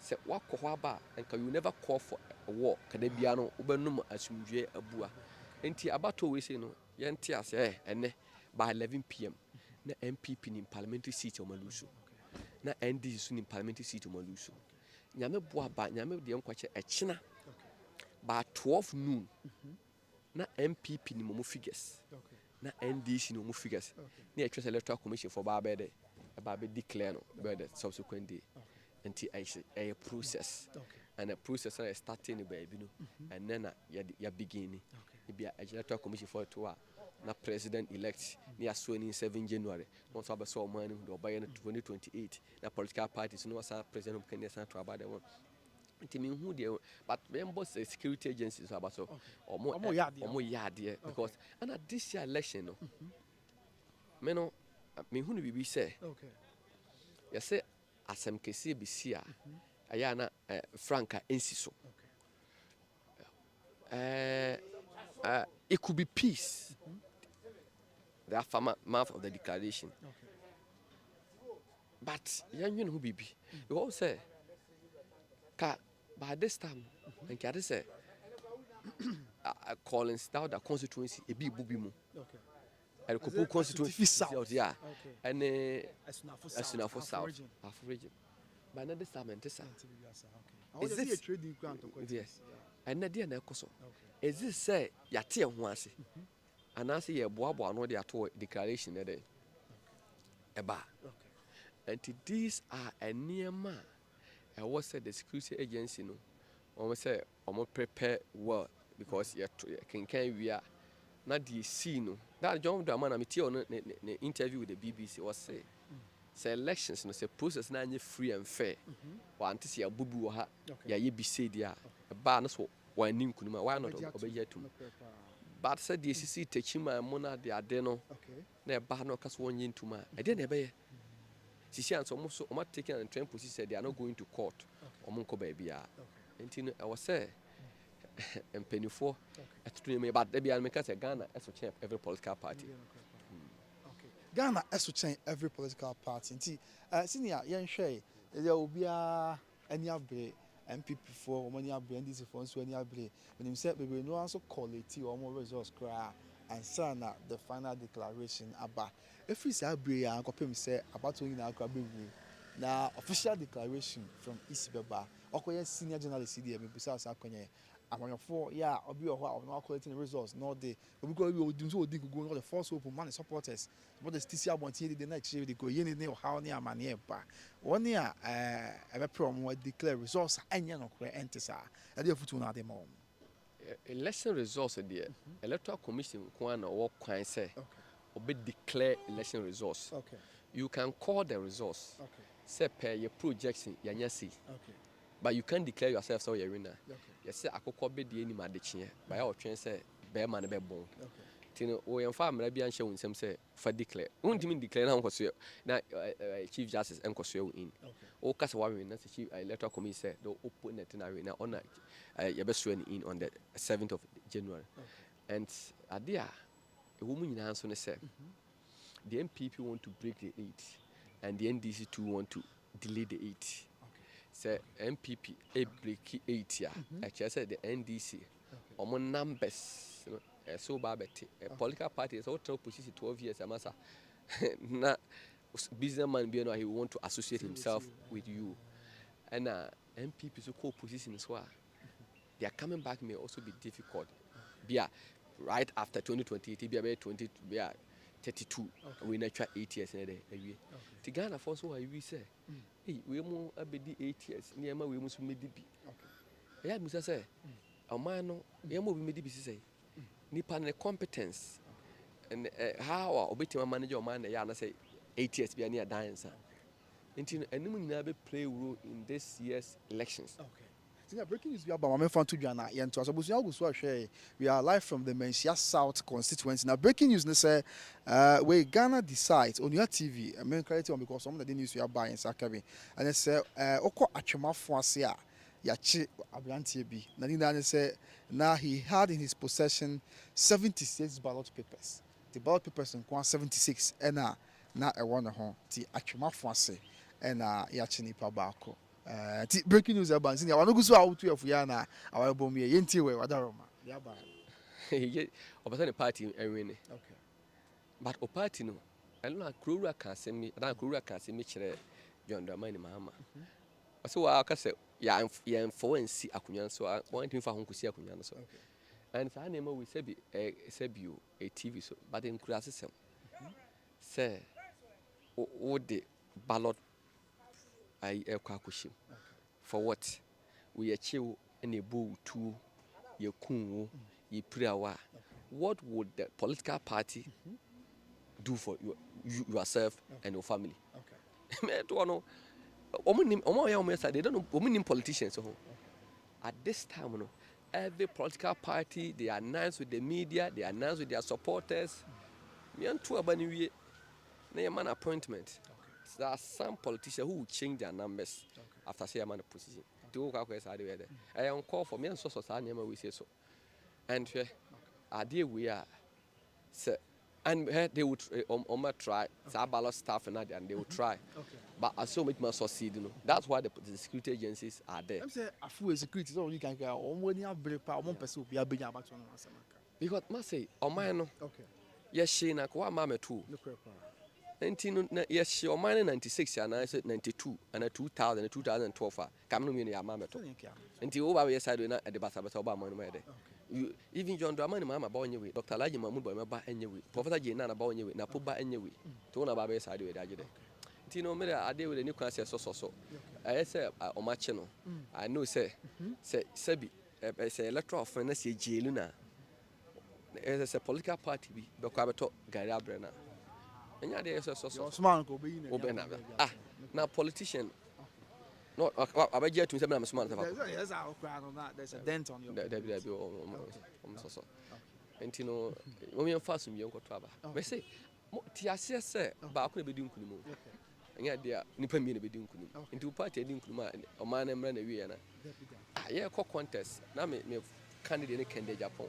se wakọ aba and you never call for a war kada bia no ubenum asumdwe abua enti abato we say no yenti ase ene by 11 p.m. na MPP ni parliamentary seat o maluso na NDC ni parliamentary seat o maluso nyame boa ba nyame de nkwache echina by 12 noon na MPP ni mo figures na NDC ni mo figures na etwa electoral commission for ba be declare no be the subsequent day until a process and a process is starting baby no and then ya beginning be a electoral commission for to na president elect near 27 January no so be so man do buy in 2028 na political parties no was president of Kenya to about them team who there but members security agencies about so omo yard because and at this year election no me no me who be say you say asem kesi bisia ayana franka ensiso it could be peace the aftermath of the declaration but you who be you all say ka by this time and can say calling down the constituency a big bubi mu and could constituency yeah and for south of region by another time and this is this trading grant yes and na dia na ekoso is this say yate ho ase anase ye boabo no de ato declaration na dey eba and these are enema I was said the security agency no almost say almost prepare well because you can we are not the see no that John Dramana meet on the interview with the BBC was say elections no say process na free and fair want to see a bubu ha ya ye bi say dia ba no so one nim kunuma why not obeyetum but said the CC techima mona de ade no na ba no kaso wonye ntuma e de na ebe sisi and so almost taking and train police said they are not going to court omonko ba bia enti I was say empenifo atunu me but bia me ka say Ghana as to every political party Ghana as to change every political party nti senior yen hwe there will be any abre MPP for money abre NDC for so any abre when him said we no also quality or more results cry and sana the final declaration about if we say abre and copy me say about to na akra bebre na official declaration from Isibeba okoye senior journalist there me busa sa konye amanyofo yeah obi oho a no collecting the results no dey obi go we odun so odi go no the force open man supporters but the still abontie dey na chire dey go yeni ne how ne amane ba one ya ebe prom we declare results anya no kore entisa e dey futu na dey mo election results there electoral commission ko na wo kwan say obi declare election results. Okay. You can call the results. Okay. Say per your projection yanya see. Okay. But you can't declare yourself so you're winner. Okay. You say akoko be di anima de chie. By your train say be man be bon. Okay. Tino o yem fa mra bia nhye wonsem say fa declare. Untimi declare na nkoso na chief justice enkoso in. Okay. O kasa wa win na chief electoral committee say do open it na win na on you be sworn in on the 7th of January. Okay. And adia a woman in answer say the MPP want to break the 8 and the NDC too want to delay the 8. Okay. Say MPP a break 8 ya. Actually said the NDC on numbers so bad a political party is all position 12 years amasa na businessman be no he want to associate himself with you and MPP so co-position as well. They are coming back may also be difficult. Right after 2028, be about 32. We not try 8 years in a year. The Ghana for so we say, hey, we more abedi 8 years. Near my we must be. Yeah, Musa say, a man no, we more be say, Nipan competence and how a bit of manager man, Yana say 8 years be a near dying, sir. Until anyone never play role in this year's elections. Okay. Breaking news about Mama Fantu Jana Yanto. We are live from the Manhyia South Constituency. Now, breaking news, they say, where Ghana decides on your TV, I mean, clarity on because some of the news we are buying, Sakabi, and they say, Oko Achema Fwasia, Yachi Abranti B. Nadina say, now he had in his possession 76 ballot papers. The ballot papers in 76, and now I want to home, the Achema Fwase, and Yachini Pabako. Breaking news about Zinnia. I want to go so out to Fiana. Our bomb here, Yenti, where Wadaroma. He was a party and winning. Okay. But a party no. I don't know, Krura can send me, and Krura can send me John Dramani Mahama. So I can say, yeah, I'm for and see Akuyan, so I want him for home to see Akuyan. So, and I name we said you a TV, so but in criticism, say, what the ballot. I kwakushim for what we achieve in a bull to your kungu ye prawa. What would the political party do for yourself and your family? Okay. They don't know women politicians. At this time, every political party they announce with the media, they announce with their supporters. Me and two abani we man appointment. There are some politicians who will change their numbers after say a man position. Do I am call for me and so we say so. And idea we are sir, and they would try ballot staff and they will try. But I so much must succeed, you know. That's why the security agencies are there. I'm saying a full security so you can get only a break power one person will be about because must say no. Okay. Yes, she na kwa mama too. Yes, she or mine 96 and I said 92 and 2000 and 2012. Come no mean your mamma. Until over your side at the Bassa Obama. Even John Dramani Mamma born you with Dr. Laji Mamu by my bar anyway. Professor Jana born you with Napuba anyway. Tona Baba side with Ajay. Tino made a deal with a new class so. I say on my channel. I know say Sebi, say electoral finance Jeluna. As a political party, be Quabato Garia Brenner. And yeah, there's so smart. Now politician. No, I bet you to say I'm smart. There's a dent on your. And you know, when you're fast, you're going to travel. But say, Tiasia say, but I couldn't be doing Kuno. And yet, they are Nippon be doing Kuno. Into party, I didn't come or man and run away. Yeah, contest. Now, me candidate can de Japan.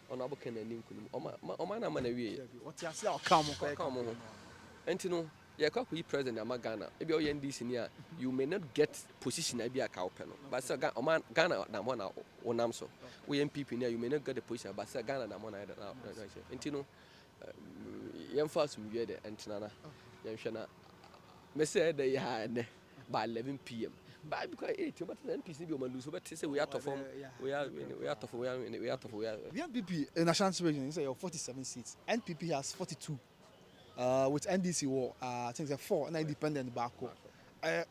On our can and Kuno. Or man, I'm away. What you say, I'll come. And you know, yeah, Kaku president Amagana. Maybe all NDC near you may not get position I be a cowpen. But Sir Ghana Namona Onamso. We MPP near you may not get the position, but Sir Ghana Namona. And you know, young first we had the Antinana. Young Shana. Me say they had by 11 p.m. But because 8, but then NPC be on lose. But say we are to form. We are to form. We are to form. The NPP in Ashanti region is 47 seats. NPP has 42. With NDC war, I think it's 4 and independent back.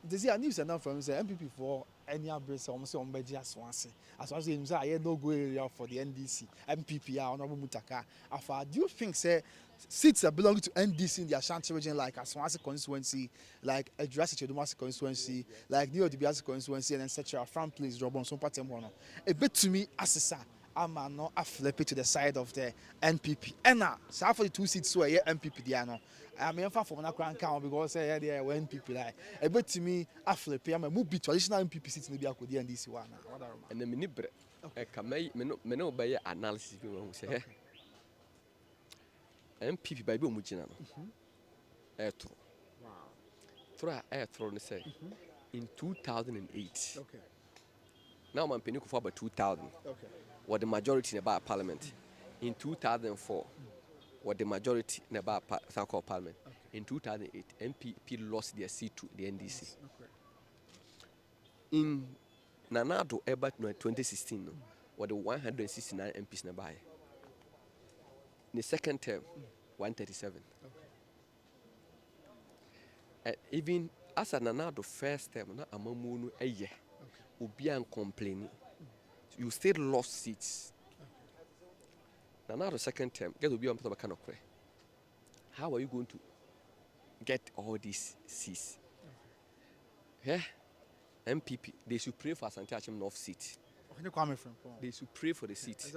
There's a news announced from NPP for any address almost on Beji Swansea. As I say, I no go area for the NDC. MPP are honorable Mutaka. Do you think say seats that belong to NDC in the Ashanti region, like Swansea constituency, like a Jurassic Chedumasi constituency, like New Dibiasi constituency, and etc. Farm place, Robon, some part a bit to me, as I'm not a flip it to the side of the NPP. And now, so for the 2 seats, so MPP, they are no. I mean, for an account because they were NPP. Like a bit to me, a flip. I'm a move traditional MPP seats in the Biako, the NDC one. And the minute, I can no by analysis. Say, MPP by Bumujina. Airthrow. Wow. Throw airthrow, say, in 2008. Okay. Now I'm penny for about 2000. Okay. What the majority in the parliament. In 2004, what the majority in the so-called parliament. In 2008, MPP lost their seat to the NDC. Okay. In Nananom, about 2016, what the 169 MPs in the buy. In the second term, 137. And even as a Nananom first term, na amamunu eye, ubian complaining. You still lost seats. Nananom second term, get to be on top of kind of prayer. How are you going to get all these seats? Yeah, MPP, they should pray for Asante Achim North seat. They should pray for the seat.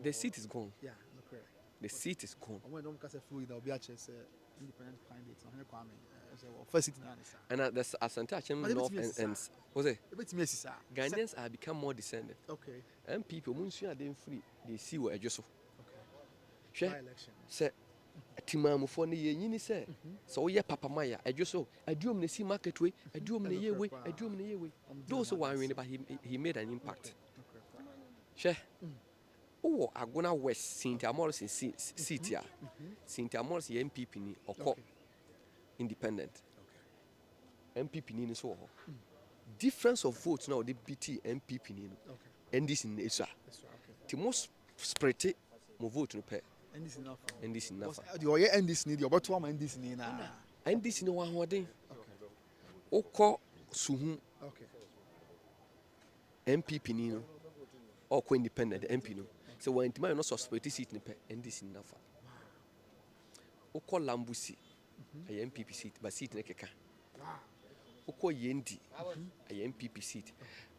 The seat is gone. Yeah, the seat is gone. And there's Asante Achim North and was it? Ghanaians have become more descendant. Okay. And people, once you are then free, they see what I just saw. Okay. By-election. Say, Timamu for the year, say, so yeah, Papa Maya, I just saw, I do the sea market way, I do the year way, I do the year way. Those who are winning, but he made an impact. She, oh, I'm gonna West Cynthia Morris in City, Cynthia Morris, MPP, or independent. MPP ni so. Difference of votes now, the BT MPP ni. And this in Israel. The most spread it, more vote no pay. And this enough. And this enough. The way end this need, about 2 and this need na. And this no one holding. Oko suhu. Okay. MPP ni no. Oko independent MP no. So when the man no suspect seat ni pay, and this enough. Oko Lambusi. A MPP seat, but seat in a keka. Oko Yendi, a MPP seat.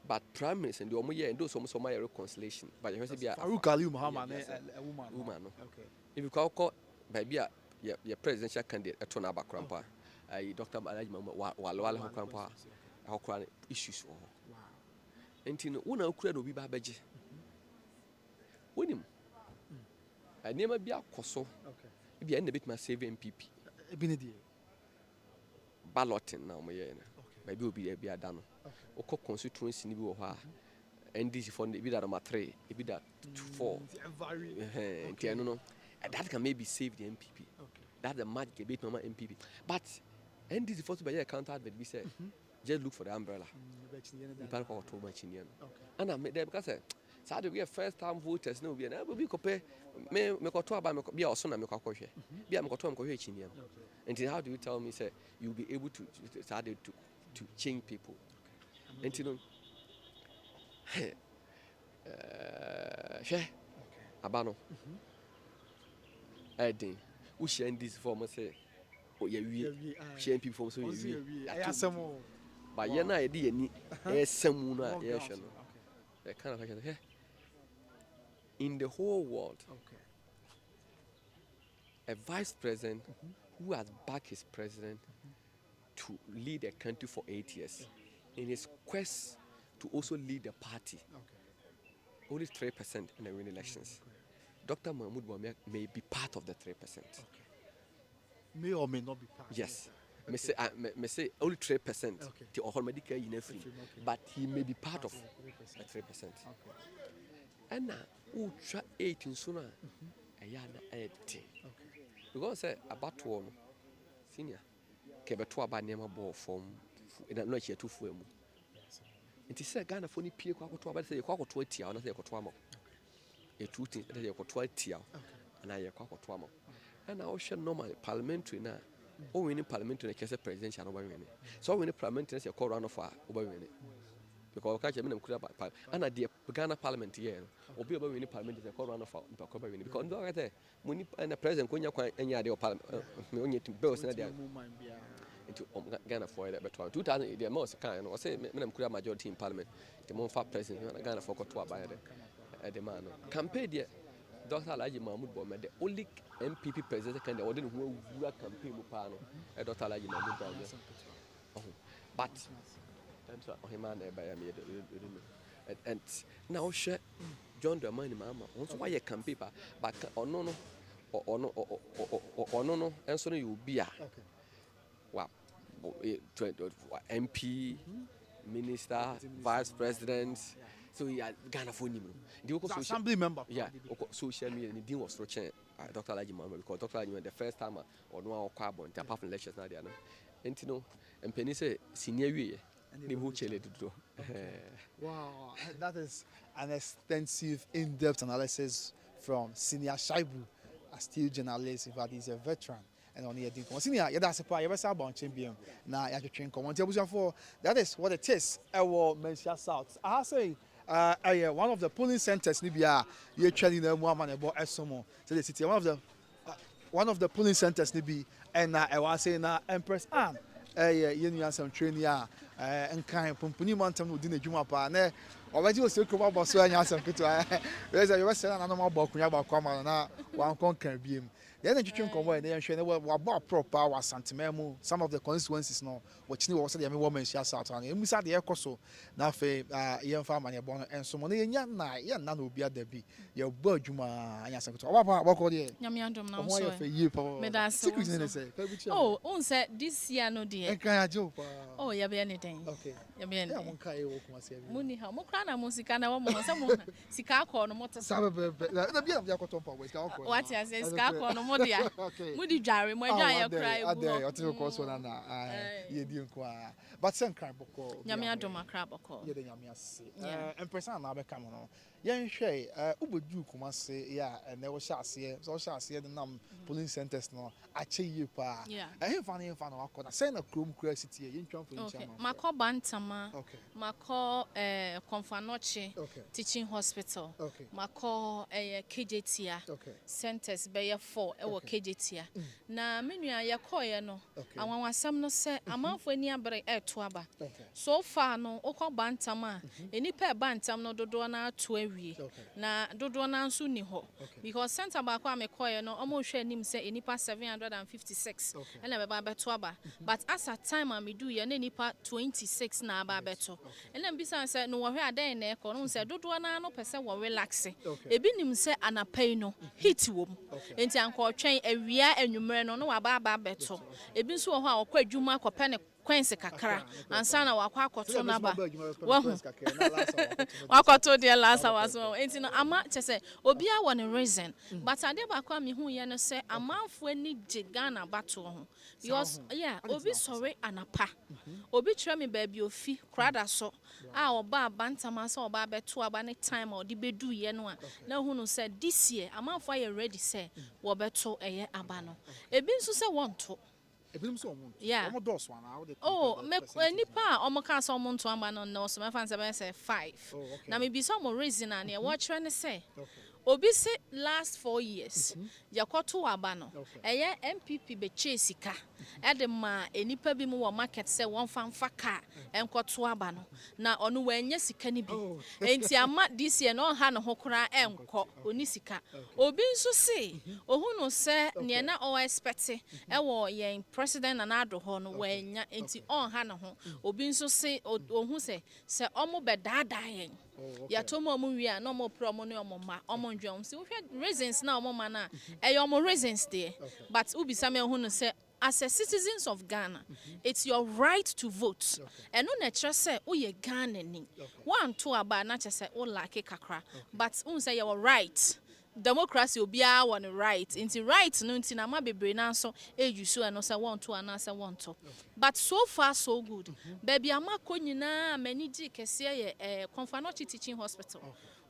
But Prime Minister and the Omoye and those almost my reconciliation. But you have to be a Muhammad, a woman. Okay. If you call baby your presidential candidate at Tonaba Crampa, Dr. Malaj Walwala Crampa, how chronic issues. Wow. And in one crowd will be Babaji. Win him. I never be a coso. Okay. If you end a bit my saving MPP. Balloting now, my maybe will be a dano. Oko constituency ni bi wo ha NDC for the bidder number 3 e bidder 4 no that can maybe save the MPP. That's the magic bit normal MPP, but NDC for to be counter advert be say just look for the umbrella and I made them because say we are first time voters no be na be compare me ko to aba me be also na me ko hwe be me ko to me ko hwe chinia and how do you tell me say you'll be able to start to change people? And you know, Abano, Eddie, who share this form and say, oh, yeah, we share people so you. But you're not idea, some kind of in the whole world, a vice president who has backed his president to lead a country for 8 years. In his quest to also lead the party, only 3% in the win elections. Dr. Mahmoud Bawumia may be part of the 3%. may or may not be passed. Yes. Me say only 3%. Okay. The medical in free, but he may be part of the 3%. Okay. And now, who try 18 sooner? Ayana 80. Because about one senior, Kebetua about Nema ball from in a noche to Fuemu. It is a Ghana funny peer quack to say quack 20 hours, I got twamo. A true thing that I got 20 hours, and I quack twamo. And I shall normally parliamentary now. Oh, we need parliamentary case presidential over winning. So we need parliamentary as a call run for over winning. Because I can't clear about and at the Ghana parliament here, or be about winning parliament is a call run for winning. Because no other when the president when you're quite any idea parliament, only to bills into Ghana for it. But 2000, the most kind or say, Madam Clear majority in parliament, the more far president, Ghana for by the man. Campaign there. Dr. Alaji Mahmoud Bomed, the only MPP president can order who campaign Mupano, Dr. Alaji Mahmoud Bomed. But and now share John the money, Mamma, also why a campaign, but no, and so you be a MP, minister, vice president. So he had Ghana for him. The assembly member. Yeah, social media and the deal was structured Dr. Lajimama because Dr. Lajimama the first time or no carbon, apart from lectures, Nadia. And you know, and Penny say, senior year, the who chele to do. Wow, that is an extensive, in-depth analysis from Senior Shaibu, a still journalist, in fact, he's a veteran. And on here, Senior, that's a part, you ever about champion. Now, you train common. That is what it is. I will mention South. I say, one of the polling centers, Libya, you're training them one man about Esomo. So the city, one of the polling centers, Libya, and I was saying, Empress Anne, you some training, and kind of Pumpuni Mountain within the Jumapa. Already was talking about so and some good. There's a Western animal about Kunyaba Kama now, one conquer beam. Then you can come away and share about proper our Santimemo, some of the constituencies no, which knew also the woman shares out on him. We said the Ecoso, now for young farmer and so money and young night, young none will be at the bee. Your bird, Juma, and yes, what call you? Yamiandum now, for you. Oh, on said this year, no dear. Oh, you be anything. Okay. You be anything. Money, how Mokrana Musicana woman, someone, Sicako, no motor. What I say, Scarco, no more dear. Moody Jarry, my giant cry. But some kind of call. Yamiandum, a crab or call. And person now become on. Young Shay, Ubu Kumasi, yeah, and there was shots here, so shots here the polling centers no. I tell you, pa. Yeah. I have funny and fun. I send a chrome curiosity. You jump in. Okay. Mako Bantama. Okay. Mako Confanoche. Okay. Teaching hospital. Okay. Mako KJTia. Okay. Centers Bayer 4 ewo KJTia. Na menua ya koye no. Awon wasam no se amanfo ani abre etoaba. So far no okọ Bantama. Enipa Bantam no dodo na to awie. Na dodo na nso ni ho. Because center ba kwa me koye no omo hwe anim se enipa 756 and I baba toaba but as a time I do ya nipa 26 na aba beto and then bisa say no wahwe adan na ekọ no say dodo na no pese wo relax ebi nim say anapay no hit wom enti anko twen awia anwumre no no aba beto ebi nso wo ho a okọ adwuma akọpẹ ne kwense kakra ansa na wakọ akoto na ba wakoto de last hours enti no ama chese obi a won reason but ade ba kwa me hu ye no say amanfo ani Ghana battle ho because yeah obi sorry anapa obi try me baby ofi krada so a oba bantama so oba beto aba ne time o de bedu ye no a na hu no say this year amanfo are ready say wo beto eye aba no ebi nso say wonto yeah. Oh, me nipa omo ka so omo nto amba no so me fan say 5. Na me bi so omo reason na e watch ne say. Obi say last 4 years. Yakoto aba no. Eye MPP be chesika. E de ma enipa bi mu wo market say won fan faka enkoto aba no. Na onu wanya sika ni bi. Enti ama this year no ha no hokora enko oni sika. Obi nso say ohu no say ne na o expect e wo yen president Nananom ho no wanya enti on ha no ho. Obi nso say ohu say omo be dada yen. Ya tomo omo wi a no mo promo no omo ma omo ndwom say we reasons na omo ma na e omo reasons there but ubi same hu no say as a citizens of Ghana, it's your right to vote. And no nature say, oh, ye Ghana ni. One, two, about nature say, oh, like kakra. But say you're right. Democracy will be our right. Into right, no, into na ma be brain so you so and also want to and also want to. But so far, so good. Baby, ama konyina many G kesiye Constituency teaching hospital.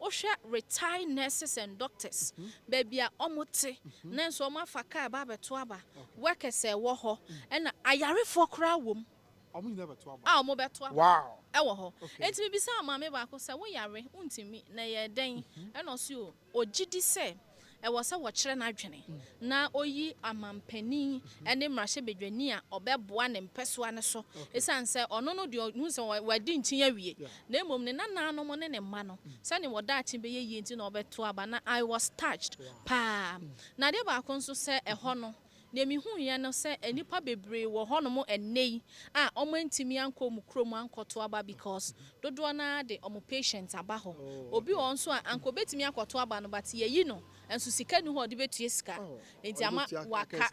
Osha retired nurses and doctors. Baby, omote. Nenso ma faka baba tuaba. Workers say woho. And ayare for crowd wom. Mo beto. Wow. Ewo ho. Enti me bisa maame ba ko say wo yare untimi na ye den. E no so ogidi say e wo say wo kire na adwene. Na oyi amampani ene mrahye bedwani a obeboa ne mpesoa ne so. Esan say ono no de hu say wadi ntin awie. Na emom ne nananom ne ne mma no. Say ne woda achi be ye nti na obeto aba na I was touched. Pa. Na de ba ko nso say e ho no Nemi hu ye no se enipa bebre wo hono enei a omo ntimi anko mu krom ankoto aba because dodo na de omo patient aba ho obi won so anko betimi akoto aba no but ye yi no enso sika ni ho de betu sika enti ama waka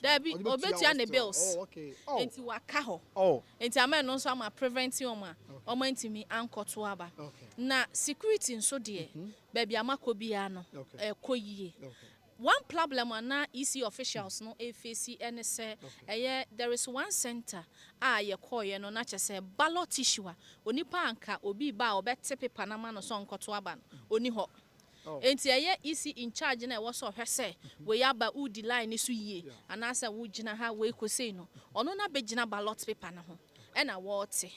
dabi obetia ne bills enti waka ho enti ama no so ama preventing omo ntimi ankoto aba na security nso de baby ama ko bia no koyie. One problem na EC officials no face and say there is one center ye call ye no na say ballot issue onipa anka obi ba obete paper na ma no so nkoto aba oni ho enti EC in charge na wo so hwe say we aba udi line so yie anasa wo gina ha we ko sei no ono na begina ballot paper na ho e na wote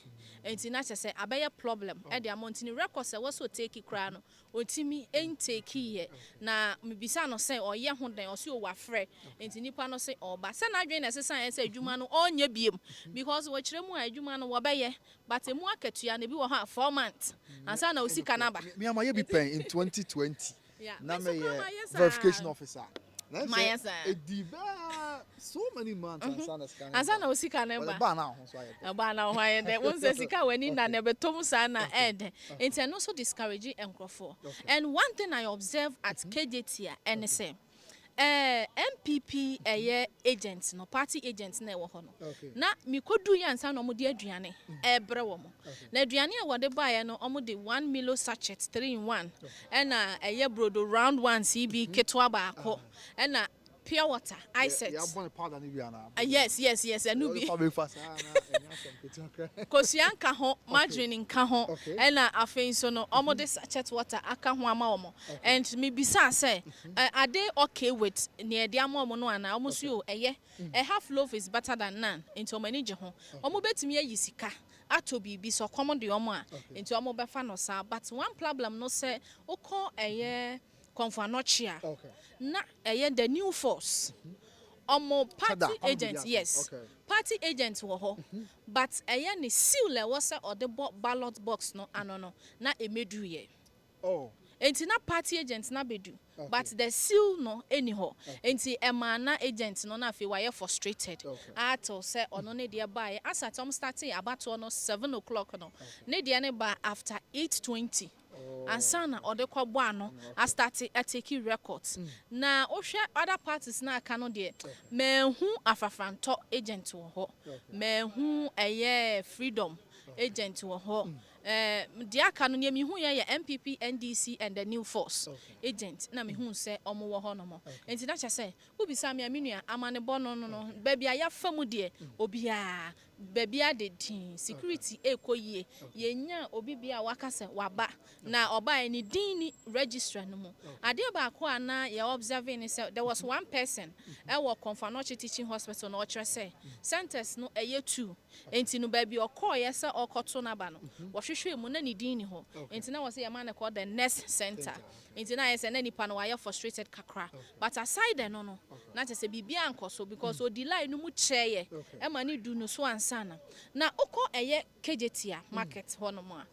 enti na say abeye problem e de amount ni record say wo so take kra no otimi entake ye na mebisa no say oye ho den o se o wafre enti nipa no say oba say na adwen na sesan say adwuma no onye biem because wo kire mu adwuma no wo beye but emu akatua na bi wo ha 4 months ansa na osika na ba me amaye bi pen in 2020 na me verification officer Manhyia so many months ansa na osika na ba na ho so aye ba na ho aye de won say sika wani na na betom sa na ed enti no so discourage enkrofo and one thing I observe at KJT and say MPP agents no party agents na ewo ho no na mikodu yansa no mo de aduane ebre wo mo na aduane a wo de bae no omo de 1 milo sachet 3 in 1 na brodo round 1 CB ketwa ba ako na pure water ice yes enu bi kosianka ho margarine nka ho na afei so no omo de sachet water aka ho ama omo and me bisa say are they okay with near the amo no ana omo so a half loaf is better than none into omo ni je ho omo betimi ayi sika ato bibi so komo de omo a into omo be fa no sa but one problem no say ukọ Constituency na the new force omo party agents yes party agents wo ho but ni seal le wo say or the ballot box no anono na emedu ye enti na party agents na bedu but the seal no any ho enti ema na agents no na fe why frustrated ato say ono ne de buy as at starting about no 7 o'clock no ne de ne ba after 8:20 ansana ode kwabo ano I started taking records na ohwe other parties na aka no de mehu afafranto agent wo ho mehu freedom agent wo ho de aka no me hu ye MPP NDC and the new force agent na me hu say omo wo ho no mo enti na cha say ubisa me amenu amane bo no baby aya famu de obia babia de din security ekoyie yenya obi bia wakase waba na oba ni din ni register no mo ade ba ko ana ye observing say there was one person e wo Constituency teaching hospital no chere say centers no eye 2 enti no baby okoye say okoto na ba no wo hwehwe mu na ni din ni ho enti na wo say yama na call the next center enti na ye say na nipa no were frustrated kakra but aside no na say bibia ankoso because o delay no mu cheye e ma ni du no so sana na uko KJT market ho no mo a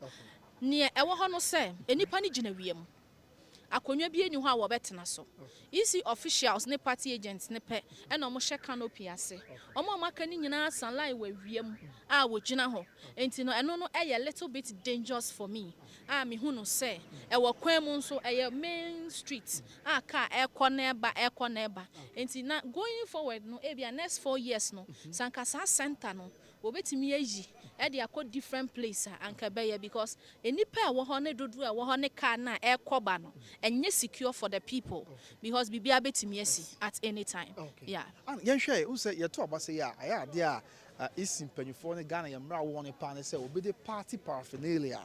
ne ewo ho no se enipa ni gina wiem akonwa bi eni ho a wo betena so EC officials ne party agents ne pe e na mo hye canopy ase omo maka ni nyina san line wa wiem a wo gina ho enti no eno no little bit dangerous for me me hu no se e wo kwan mu nso main street aka ekọ na eba enti na going forward no ebia next 4 years no sankasa center no obetimi ayi e de akọ different place anka beye because enipa a wo ho ne dodo a wo ho ne car na e koba no enye secure for the people because bibia betimi asi at any time. Yeah. And yen hwe u say ye to abase ya aya de a isi mpanyufo ne Ghana ye mra wo ne pa ne say obi de party paraphernalia,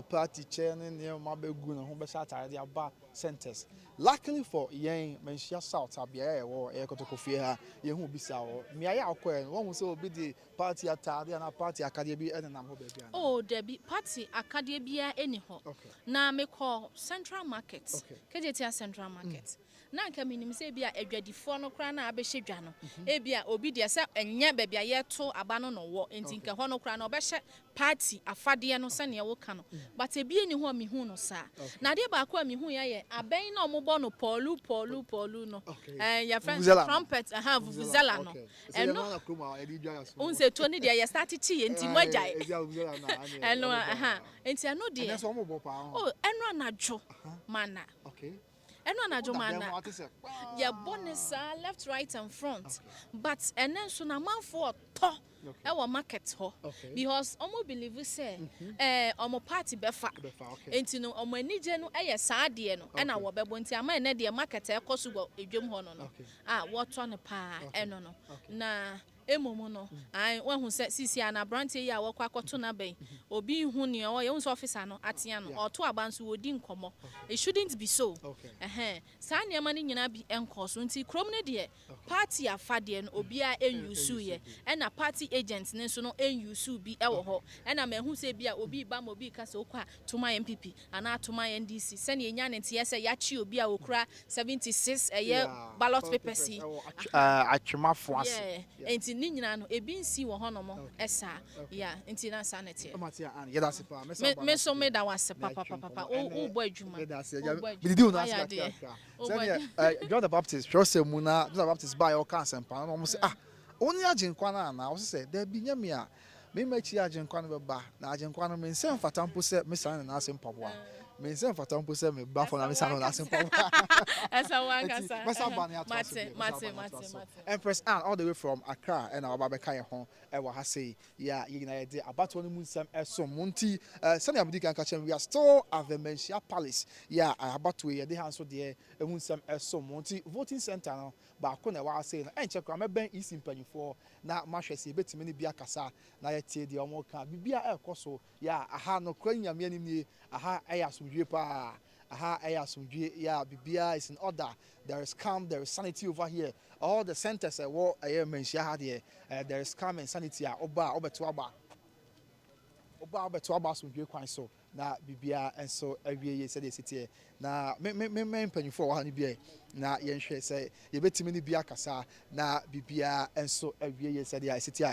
party chair ne mabegu ne ho be sha tare de aba centers. Luckily for yen Manhyia South abia ye wo e kotokofie ha ye hu bisa wo me aya akọ wo hu say obi de party atade na party akade bi ene nam ho ba bia. Oh, there be party akade bia eni ho. Na me call Central Market. Kejetia Central Market. Na nka minim say bia adwadifo no kra na abehye dwa no. E bia obi de say enye ba bia ye to aba no no wo. Enti nka ho no kra na obehye party afade no se ne wo ka no. But e bia ni ho mi hu no sa. Na de ba ko mi hu ye aben na omo bo no polu no. Your friend trumpet vuvuzela no. Eno unse to ni de ye start chi enti mo agyae. Eno enti ano de. Oh, eno anadwo mana. Eno anadwo mana. Ya bonus left, right and front. But enen so na manfo to e wo market ho because omo believe say omo party befa enti no omo anije no eye saade no e na wo bebo enti ama ene de market e koso go edwem ho no wo to ne pa eno no na emomo no ai wan hu se sisi ana brand ya wakwa akoto na ben obi hu ne o ye hu officer no atia no oto abanso wodi nkomo it shouldn't be so sa ne ma ne nyina bi enkoso nti krom ne de party afade no obi a enyusu ye e na party agent ne so no enyusu bi e wo ho e na ma hu se bi a obi ba ma obi ka se okwa toma MPP ana toma NDC se ne nya ne tie se ya chi obi a okura 76 eye ballot papers atwemafo ase enti ni nyina no ebi nsi wo hono mo esa ya enti na sa na tie ye da se pa me so me da wase papa o bo adwuma me did una ask John the Baptist Jose Muna John the Baptist buy all cancer pa no mo say only agenkwa na o say there be nyame a me machi agenkwa no be ba na agenkwa no me nsem fatampo say me san na asem paboa me nsem fatampo say me ba for na me san na asem paboa esa wan kasa mate Empress Anne all the way from Accra and our baba kai ho e wa ha say ya ye na ye de abato no mu nsem eso monti sani abudi kan ka chem we are still at the Manhyia Palace ya abato ye de hanso de mu nsem eso monti voting center no ba ko na wa say na enche kra meben isi mpanyufo na mahwese betime ne bia kasa na ye tie de omo ka bibia ekoso ya aha no kra nyame anim ni aha eya asomdwe pa aha eya asomdwe ya bibia is in order. There is calm, there is sanity over here. All the centers what Manhyia had here, there is calm and sanity. Oba asomdwe kwan so na bibia enso awie ye said city na me mpanyufo wa hani bia na ye nhwe say ye betimi ni bia kasa na bibia enso awie ye said city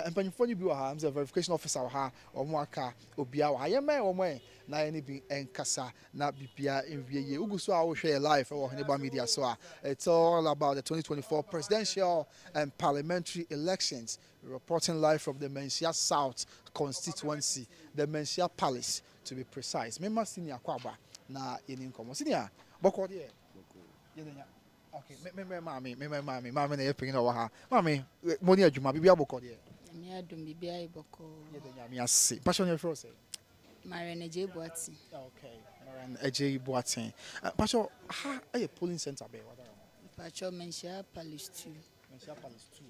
mpanyufo ni bi wa ha verification officer wa ha omo aka obia wa ye omo na ye ni bi enkasa na bibia enwie ye uguso a wo hwe live wo Haniba Media so it's all about the 2024 presidential and parliamentary elections. Reporting live from the Manhyia South Constituency, the Manhyia Palace to be precise. Member senior kwaba na yeni nkomo. Senior, boko de. Yedenya. Okay, mami na yepin na wa ha. Mami, mo ni adwuma bibia boko de. Me adum bibia boko. Yedenya me ase. Passion your fro say. Marian J Boati. Okay, Marian J Boati. Passion ha a polling center be what are? Passion Manhyia Palace 2. Manhyia Palace 2.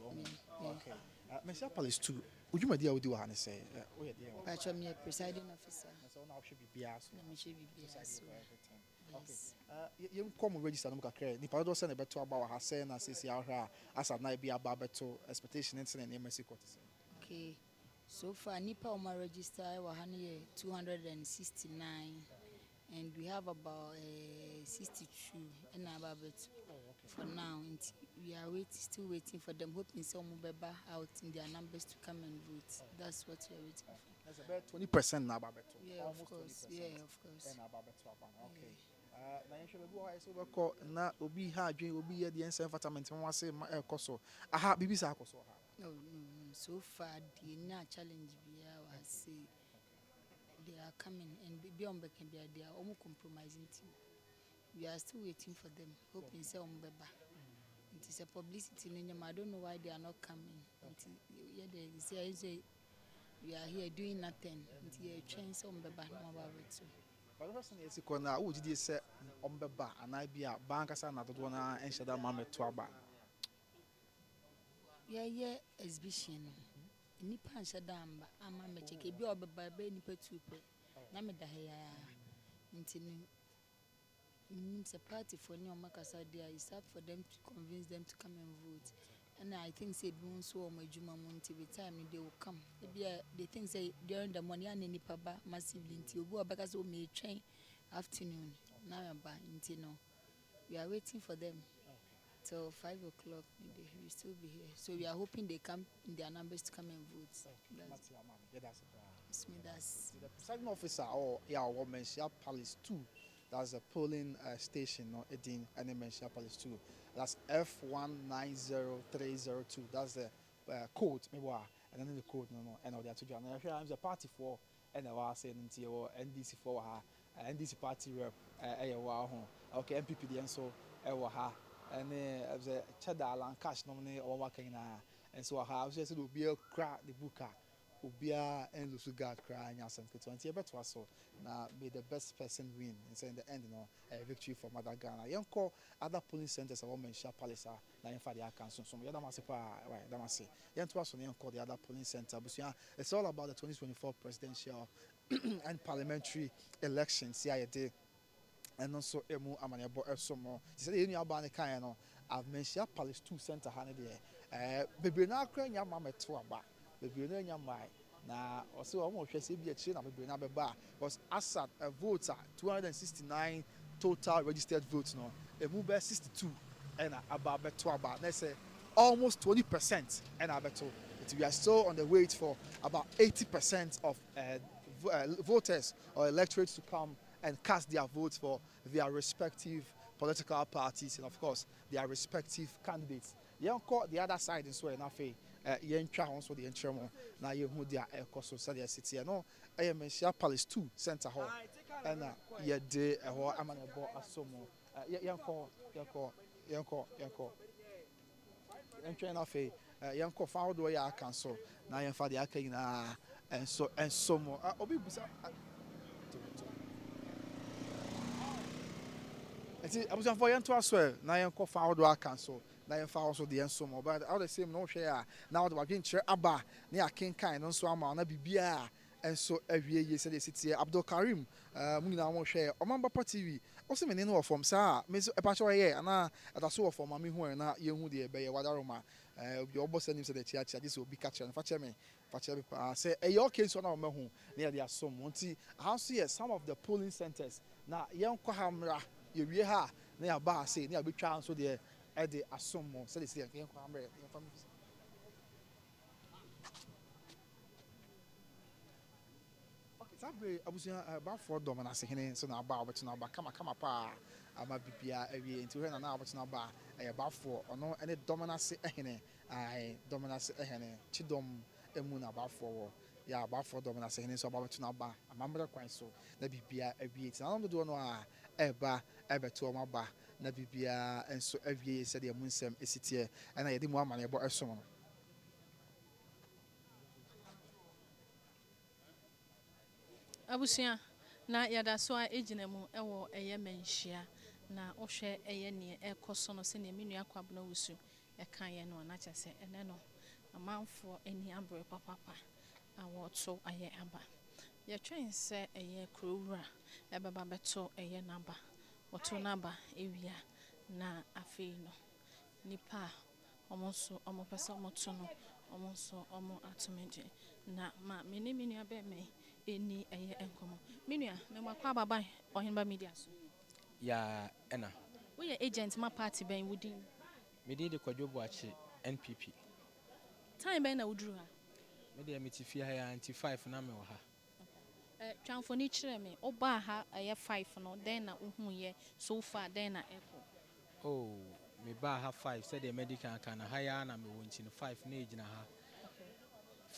Okay. Manhyia Palace 2. Would you my dear would do what say? Oh yeah, dear. Patcho me presiding officer. So now should be bias. Me should be bias. Okay. You come register no kakra. Ni pa do say na beto aba wa ha say na sisi ahwa asa na bi aba beto expectation and na embassy court say. Okay. So far nipa o ma register wa ha ne 269 and we have about 62 in our beto. For now, we are still waiting for them, hoping some will be out in their numbers to come and vote. That's what we are waiting for. That's about 20% now, Babeto. Yeah, of course. 20%. Yeah, of course. Okay. Na yɛhwɛ baabi wɔ ha ɛsɛ wobɛkɔ na obi ha adwen obi yɛ deɛ nsɛm fatamenti ho ase ma ɛkɔ so aha biribi saa akɔ so ha no so far the na challenge bia was say they are coming and beyond back and they are almost compromising team. We are still waiting for them hoping say beba It is a publicity in I don't know why they are not coming. Yeah, they say we are here doing nothing. Until train some beba no about it. But the person is kona who did say ombeba and I be a bankasa na do na enshada mama to aba. Yeah, exhibition. Nipa nshada amba ama me check e bi obeba be nipa tupe. Na me da ya. Ntini it's a party for new makasa there. It's up for them to convince them to come and vote. And I think say be so my juma monti with time they will come. They think say during the morning and any papa massively until go back as may train afternoon. Now I'm back no. We are waiting for them till 5 o'clock. We will still be here. So we are hoping they come in their numbers to come and vote. That's the presiding officer or Manhyia Palace 2. That's a polling station, no, Edin and Manhyia Palace 2. That's F190302. That's the code, maybe, and then the code, no, and all that to join. I'm the party for, and I was saying until NDC for her, NDC party rep, okay, MPP, and so, her, and the cheddar and cash nominee or working, and so I was just to be a crack the booker. Ubia and Lusugat crying as some Constituency, but was so now may the best person win and say in the end, a victory for Mother Ghana. Young call other polling centers of Manhyia Palace, now in Fadia Council. So, Yadamasipa, right, Damasi. Young to us on young call the other polling center. But it's all about the 2024 presidential and parliamentary elections. CID. And also, Emu Amanebo Esomo. He said, you about the kind of Manhyia Palace 2 center, Hanny there. Baby, now crying your mamma to about. Baby, no, your mind. Now, also, almost say be a chain of baby, number bar was Assad a voter 269 total registered votes. No, a move 62 and about better about. Let's say almost 20% and about. We are still on the wait for about 80% of voters or electorates to come and cast their votes for their respective political parties and, of course, their respective candidates. You call the other side in so enough. Yen twa also the entramo na ye hu dia ekoso sadia city no Manhyia Palace 2 center hall and ye de ho amanebo asomo yenko entwe na fe yenko fa wo do ya cancel na yen fa de aka ina enso mo obi busa enti abusan for yento aso na yenko fa wo do ya cancel na yɛmfa also the ensomo but all the same no hwɛ a na wɔde wadwen kyerɛ aba ne akenkan no nso ama na bibia enso awie ye sɛ de sitie Abdul Karim mu nyinaa mo hwɛ ɔmamba TV ɔsɛ me ne no wɔ fam saa me so ɛpa kyɛ ɔyɛ ana ataso wɔ fam ma me hu na yɛhu de ɛbɛyɛ wadaroma obi ɔbɔ sɛ nim sɛ de kyia kyia sɛ obi ka kyerɛ no fa kyerɛ me pa sɛ ɛyɛ okay so na ɔmahu ne yɛde asom nti how so yes some of the polling centers na yɛnkɔ ha mmra yɛwie ha na yɛaba ase ne yɛbɛtwa nso deɛ Eddie Asomo said it's the okay, Abusia about 4 dominance here, so now about to now come pa. Ama bibia ewie nti hwe na na abotena ba about 4 ono ene dominance ehene ai dominance ehene chidom emu na about 4 ya about 4 dominance ehene so about to na ba amambre kwan so na bibia ewie ti na no do no a eba ebeto ma ba na bibia enso awie se de munsem esitie na yede mu amane ebo esom no abusia na yada so a ejina mu ewo eye Manhyia na ohwe eye ne ekoso no se ne menua kwabna wusu kan ye no na kyese ene no amanfo eni ambre papa awoto aye aba ye twen se eye krowura ebeba beto eye namba woto namba ewia na afei no nipa omonso omopesa omoto no omonso omo atomeje na ma menua be me eni eye enkomo menua me makwa baba ohimba media so ya ena we ye agent ma party ben wudin me de kwadwobo achi NPP time ben na wuduru ha me de metifi ha ya 95 na me wo ha twanfo ni kire me oba ha aye 5 no then na uhu ye so far then na echo oh me ba ha 5 said the medical kan ha ya na me wonchi no 5 na ejina ha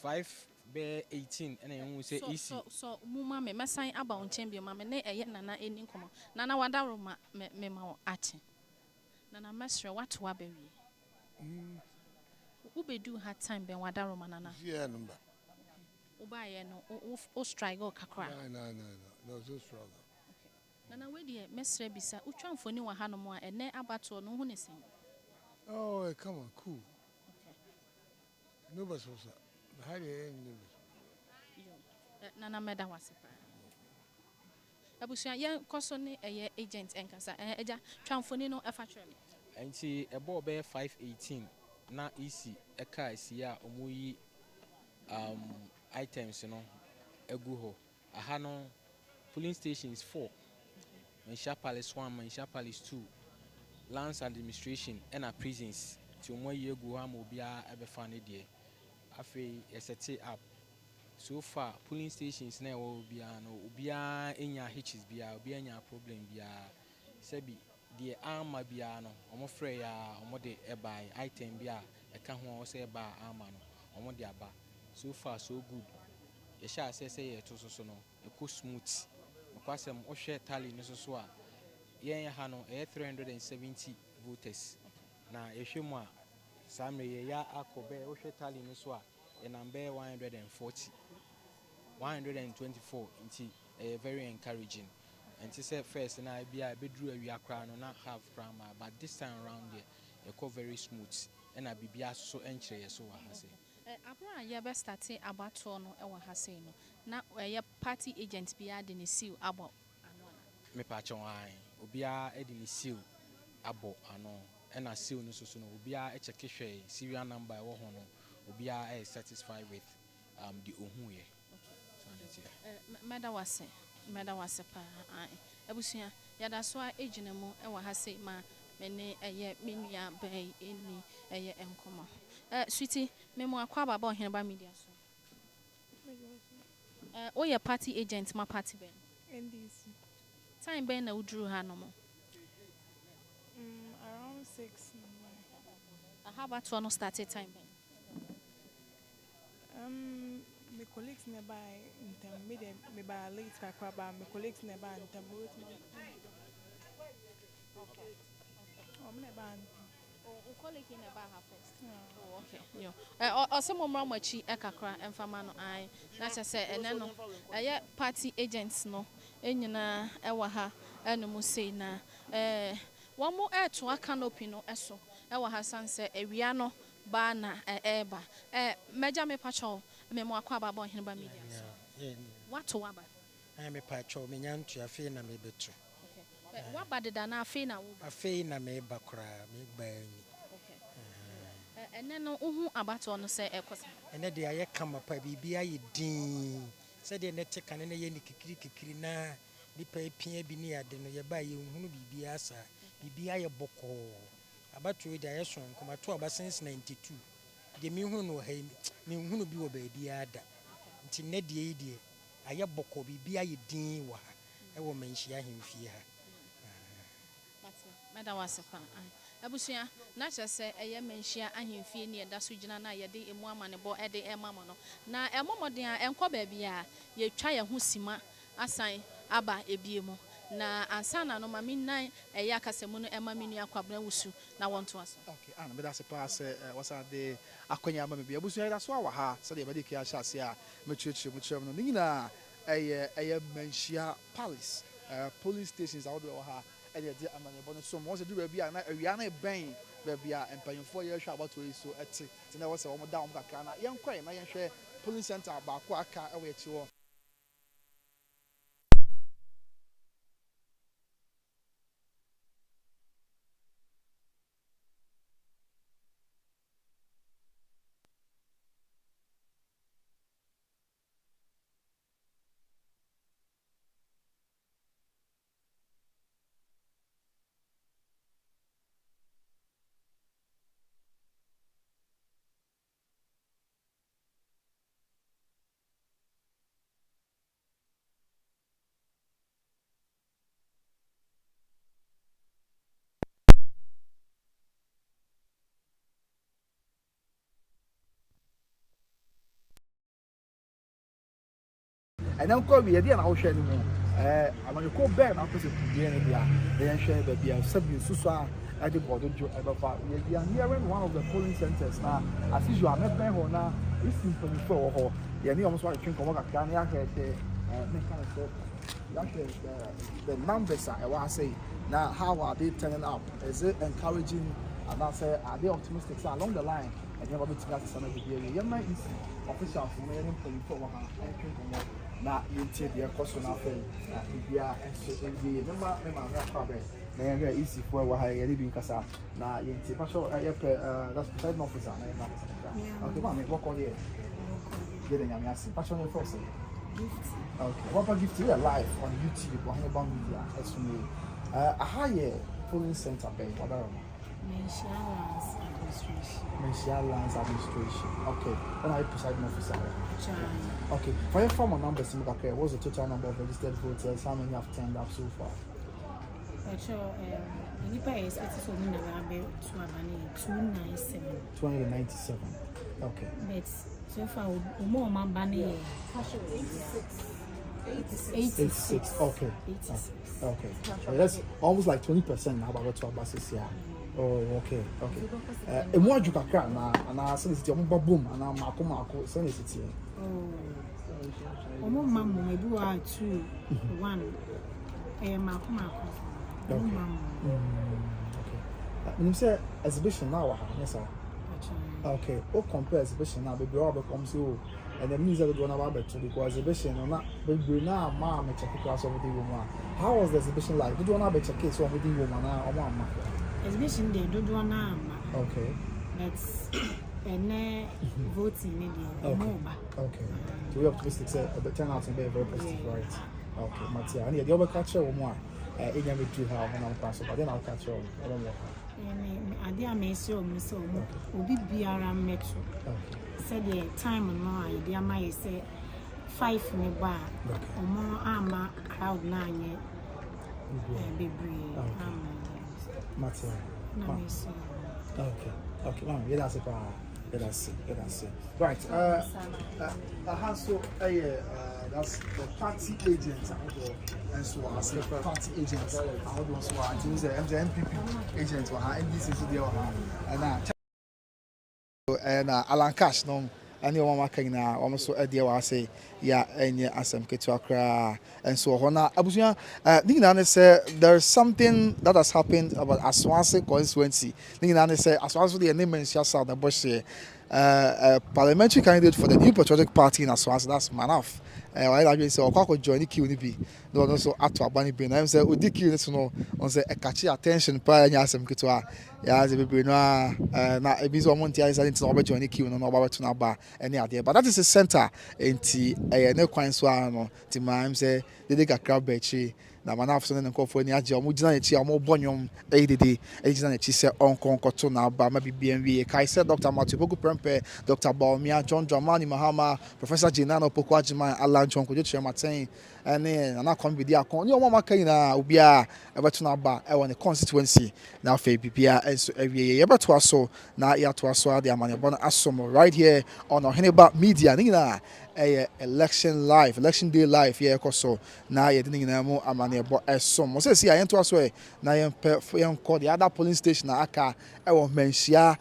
5 be 18 and then we say easy so muma me mesan aba on champion ma me na eye nana eni nkomo nana wadaro ma me ma ache nana mesre what wa bewi Ube do hard time ben wada romanana. Yeah, number. Uba ye no o strike o kakra. No, so struggle. Nana we de mesre bisa utwamfo ni wa hanom a ene abato no hu ne sen. Oh, come on, cool. No, but so, how do you Nana meda wasipa. Abusia ye koso ni eye agent enkasa eja twamfo ni no efa twem. Enti ebo be 518 na easy eka esi a omuyi items no egu ho. Aha no polling stations 4. Manhyia Palace 1, Manhyia Palace 2. Lands administration and prisons. Ti omuyi egu ha mo bia ebefa ne de. Afi eseti up. So far polling stations na wo bia no obia enya hitches bia obia enya problem bia sebi the arma bia no omo frɛ ya omo de buy item bia eka ho o say ba arma no omo de aba so far so good ye sha say ye to so no e ko smooth makwasem o hwɛ tally no so a yen ha no 370 voters na ehwɛ mu a samre ye ya akobe o hwɛ tally no so a e number 124 inti very encouraging and to say first na bia bedru awia kra no na half drama but this time around there e go very smooth and a bibia so enkyere so wa ha say Abra ya be start abato no e wa ha say no na ye party agent bia de ne seal abo ano na me pa chon an obia e de ne seal abo ano and a seal no so no obia e check hwe serial number e wo ho no obia e satisfied with the ohuye meda wase pa abusia yada so agina mu e wa ha say ma me eye menua bai eni eye enkomo sweetie me mo akwa baba ohene ba media so o ye party agent ma party ben NDC time ben na udru ha no mo around 6 how about no started time ben my colleagues nearby in them me by late kakra my colleagues nearby in them colleague in about her first. Oh, okay. Yo. Some more machi ekakra emfama no ai. Na say ene no. Party agents no. Enyina ewa ha enu mu sei na one mo to a canopy no eso. Ewa ha san say ewia no ba na eba. Meja me pacho me mo akwa baba ohene ba media so. What to waba? I me pacho me nyantu afi na me betu. Okay. What bad da na afi na wo? Afi na me ba kra me ba ni. And then uhu abato no say ekosa ene de aye kama pa bibia ye din se de ne teka ne ye ni kikiri na nipa epia bi ni ade no ye ba ye hunu bibia sa bibia ye boko abato de aye son koma to aba since 92 de mi hunu no ha mi hunu bi wo ba bia ada nti ne de ye de aye boko bibia ye din wa e wo Manhyia hemfie ha meda wasepa abusia na kyerɛ eye Manhyia ahemfie ne ɛda so gyina na yɛde emu amane bɔ ɛde ɛma mo no na ɛmɔmɔden a ɛnkɔ baabi a yɛtwa yɛ ho sima asan aba ebie mu na ansa na no ma minnan ɛyɛ akasɛmu no ɛma menu akwabena wusu na wɔnto aso okay ana meda se pa sɛ wasa de akonya ama me bia abusia yɛda so awa ha sɛ de bɛde kia hyɛ ase a metuatua mu kyerɛ no nyina ɛyɛ Manhyia Palace police stations a wɔde wɔ ha and the amanyebo no so mo se do ba bia na awia na ben ba bia empanyefo ye hwa abato yi so ete ti na wo se wo mo da wo kakra na yen kwai na yen hwe police center ba ko aka e we eti wo and then ko we dey na wo hwe ni mu amanyeko ben na ko se pudie ne bia yen hwe ba bia sabi susu a at the border jo ebefa we are nearing one of the polling centers now as usual me pen ho na it's simple for ho yeah ni almost want to drink on kakra na here me kind of say the numbers I want to say now how are they turning up is it encouraging and I say are they optimistic so along the line and you have to get some of the area you might is official for me and for ho and drink on na yɛntie deɛ ɛkɔ so no afei biribiaa ɛnso ɛwie mema akɔ abɛ na yɛhwɛ easyfoɔ ɛwɔ ha yɛde bi nkasa na yɛntie pahyɛ yɛpɛ that's presiding officer na yɛma kasa kakra okay ma me wɔkɔ deɛ yɛde nyame ase pahyɛ no yɛfrɛ sɛ okay wɔpa gift we are live on YouTube Ɔheneba Media ɛso no aha yɛ polling center bɛn wɔdara no Manhyia Lands Administration. Okay. When are you presiding officer? Okay. For your former numbers, what's the total number of registered voters? How many have turned up so far? Is 297. 297. Okay. But so far, more money 86. Okay. 86. Okay. That's almost like 20% now about what buses here. Oh, okay. And what you can cry now, and I say it's your boom, and I'm Marco, send it here. Oh, mamma, maybe 2, 1. Marco. Okay. When you say exhibition now, yes, sir. Okay. Oh, compare exhibition now, baby, all becomes you. And the music is going to be because exhibition or not, baby, now, mom, check it out over the woman. How was the exhibition like? Did you want to check it over the woman or mama? Exhibition they do now. Okay. That's and voting Okay. So we optimistic say the turnout will be very positive, right? Okay, Manhyia. And the other catcher or more. In your two how when I'm passing, but then I'll catch you. I don't know. I dare may show me so will be BRM metro. Said the time and more idea my say 5 me bar or more armor crowd 9 yet. Baby. Manhyia. Okay. No, yeah, that's it. Let's see. Right. So, that's the party agents, and so as the party agents, I would also want to use the MPP agents, and this is the and Alan Cash, no. And you want to now almost so idea I say yeah and yeah asem ketua and so on abusia ninginane say there's something that has happened about Aswanse constituency ninginane say Aswanse the name Manhyia South the bush parliamentary candidate for the New Patriotic Party in Aswanse that's Manaf I like say okwa join the queue ni bi no also ato abani bi na say odi queue ni so no on say e catch attention pa nya asem ketua ya ze bebre no na ebi so monti ai say no oba join the queue no oba beto na ba any ade but that is the center enti ne kwan so no ti ma say dey kakra ba chi na Manaf so ne nkofo ni age omo gina echi omo bonyom dede gina echi say onkonkoto na ba ma BBNW kai say Dr. Matthew Poku Prempe Dr. Baumia John Dramani Mahama Professor Jinano Poku Ajima Alan Chonko Joche Maten ene na come bi dia kon ni omo maka nyina obi a ebeto na ba e won the constituency na fa bibia enso awie ye beto aso na ya to aso ade amanebo na asomo right here on Ɔheneba Media nyina election day live here koso na ye din nyina mu amanebo esom mo say ya yento aso na yen call the other polling station aka e wo Manhyia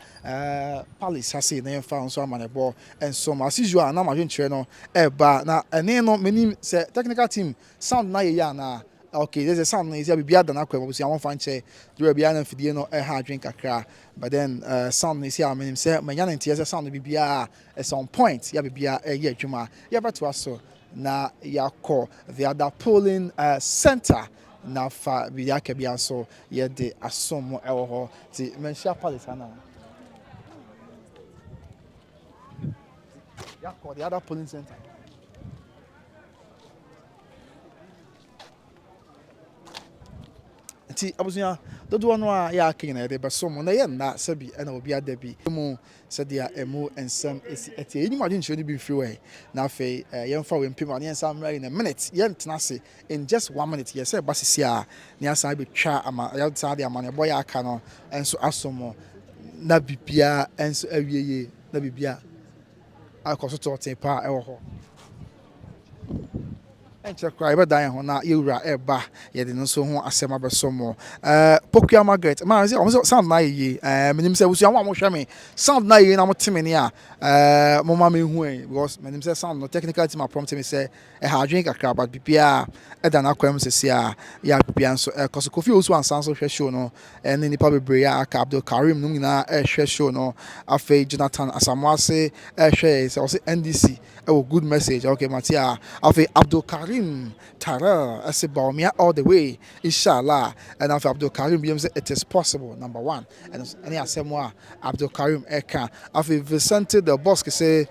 palace ase na yen fa nso amanebo ensom as usual na ma hwenkyere no ba na ene no menim say technical team sound na ye ya na okay there's a sound na isia bibia da na kwa mo say won fa nche do bia na fidie no ha adwen kakra but then sound na isia menim say manya na ntie sound bibia is on point ya bibia ye adwuma ya beto aso na yakọ the other polling center na fa bibia ka bia so ye de asom ewo ho ti Manhyia palace na yakọ the other polling center. Ti abusunya dodo no a ya akin na de besom na ye na sabi na obi adabi mu sadia emu ensam eti enyi madin chiro ni bi free way na fe ye mfa we mpem na ensam right in a minute ye ntena se in just 1 minute ye say basisi a na asa be twa ama ya sa de ama ne boy aka no enso asomo na bibia enso awieye na bibia akoso to ten pa e wo ho enche kra ebe dan ho na yewura eba ye de no so ho asema besomo Pokua Margaret man say o sound na ye menim say wusu anwa mo hwe me sound na ye na mo teme ne a mo ma me hu because menim say sound no technical team prompt me say e ha adwen kakra but bibia e da na kwam sesi a ya bibia nso cause Kofi osu ansan so hwe show no ene nipa bebre ya aka Abdul Karim no nyina hwe show no afei Jonathan Asamoase hwe say NDC good message okay Matia afei Abdul Karim Tara I say Baumia all the way inshallah and after Abdul Karim say it is possible number one and any asemwa Abdul Karim Eka after Vicente the boss say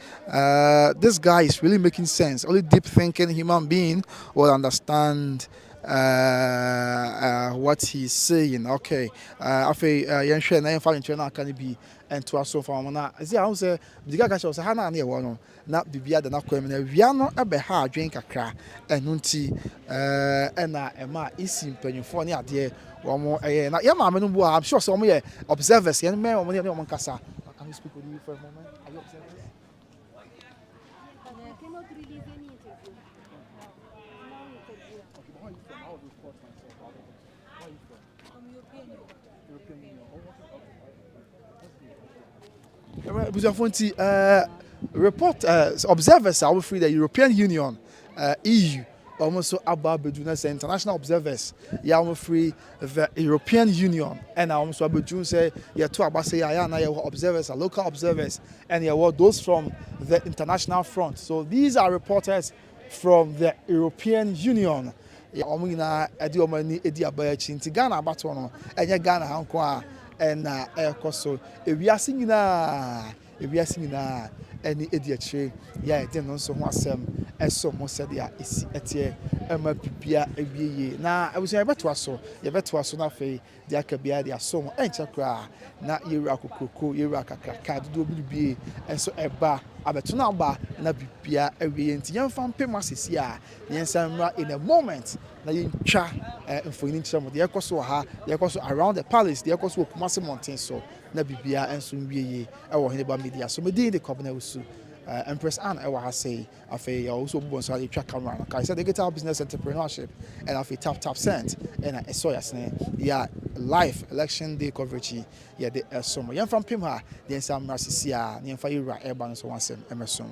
this guy is really making sense only deep thinking human being will understand what he's saying okay after yenhwe na yenfa ntwe na aka ne bi ento aso fa mo na see how say biga ka show say ha na na e wo no na bibia da na kwam na wia no ebe ha adwen kakra enu nti na ema isi mpanyufo ne ade wo mo na ye ma me no bu I'm sure so mo ye observers ye me wo mo ne wo nkasa can you speak with me for a moment are you observers report observers are free the European Union EU almost about the international observers ya free the European Union and almost about say ya to about say ya na observers are local observers and ya those from the international front so these are reporters from the European Union ya omina edi omani edi abaya chinti Ghana abato no enye Ghana hanko a na ekoso ewiase nyina any ediache ya ede no so ho asem eso mo said ya esi etie ema pipia ewieye na abusu ya beto aso na fe dia aka bia dia so mo enche kra na yeru akokoko yeru akakaka dodo bilibie enso eba abeto na ba na pipia ewieye nti yemfa mpem asesi a yensamra in a moment na yentwa mfoni nkyerɛ mo de ekoso ha de ekoso around the palace de ekoso Kumasi mountain so na bibia enso nwieye ɛwɔ Heneba media so me dey the company usu Empress Anne ɛwɔ ha say afei also bon so twa camera no kai say digital business entrepreneurship and afei tap sent and ɛso yasne ya live election day coverage ya de ɛso mo yɛmfa mpem ha de nsamra sisi a yɛmfa yewura ɛba no so wansɛm ɛmɛso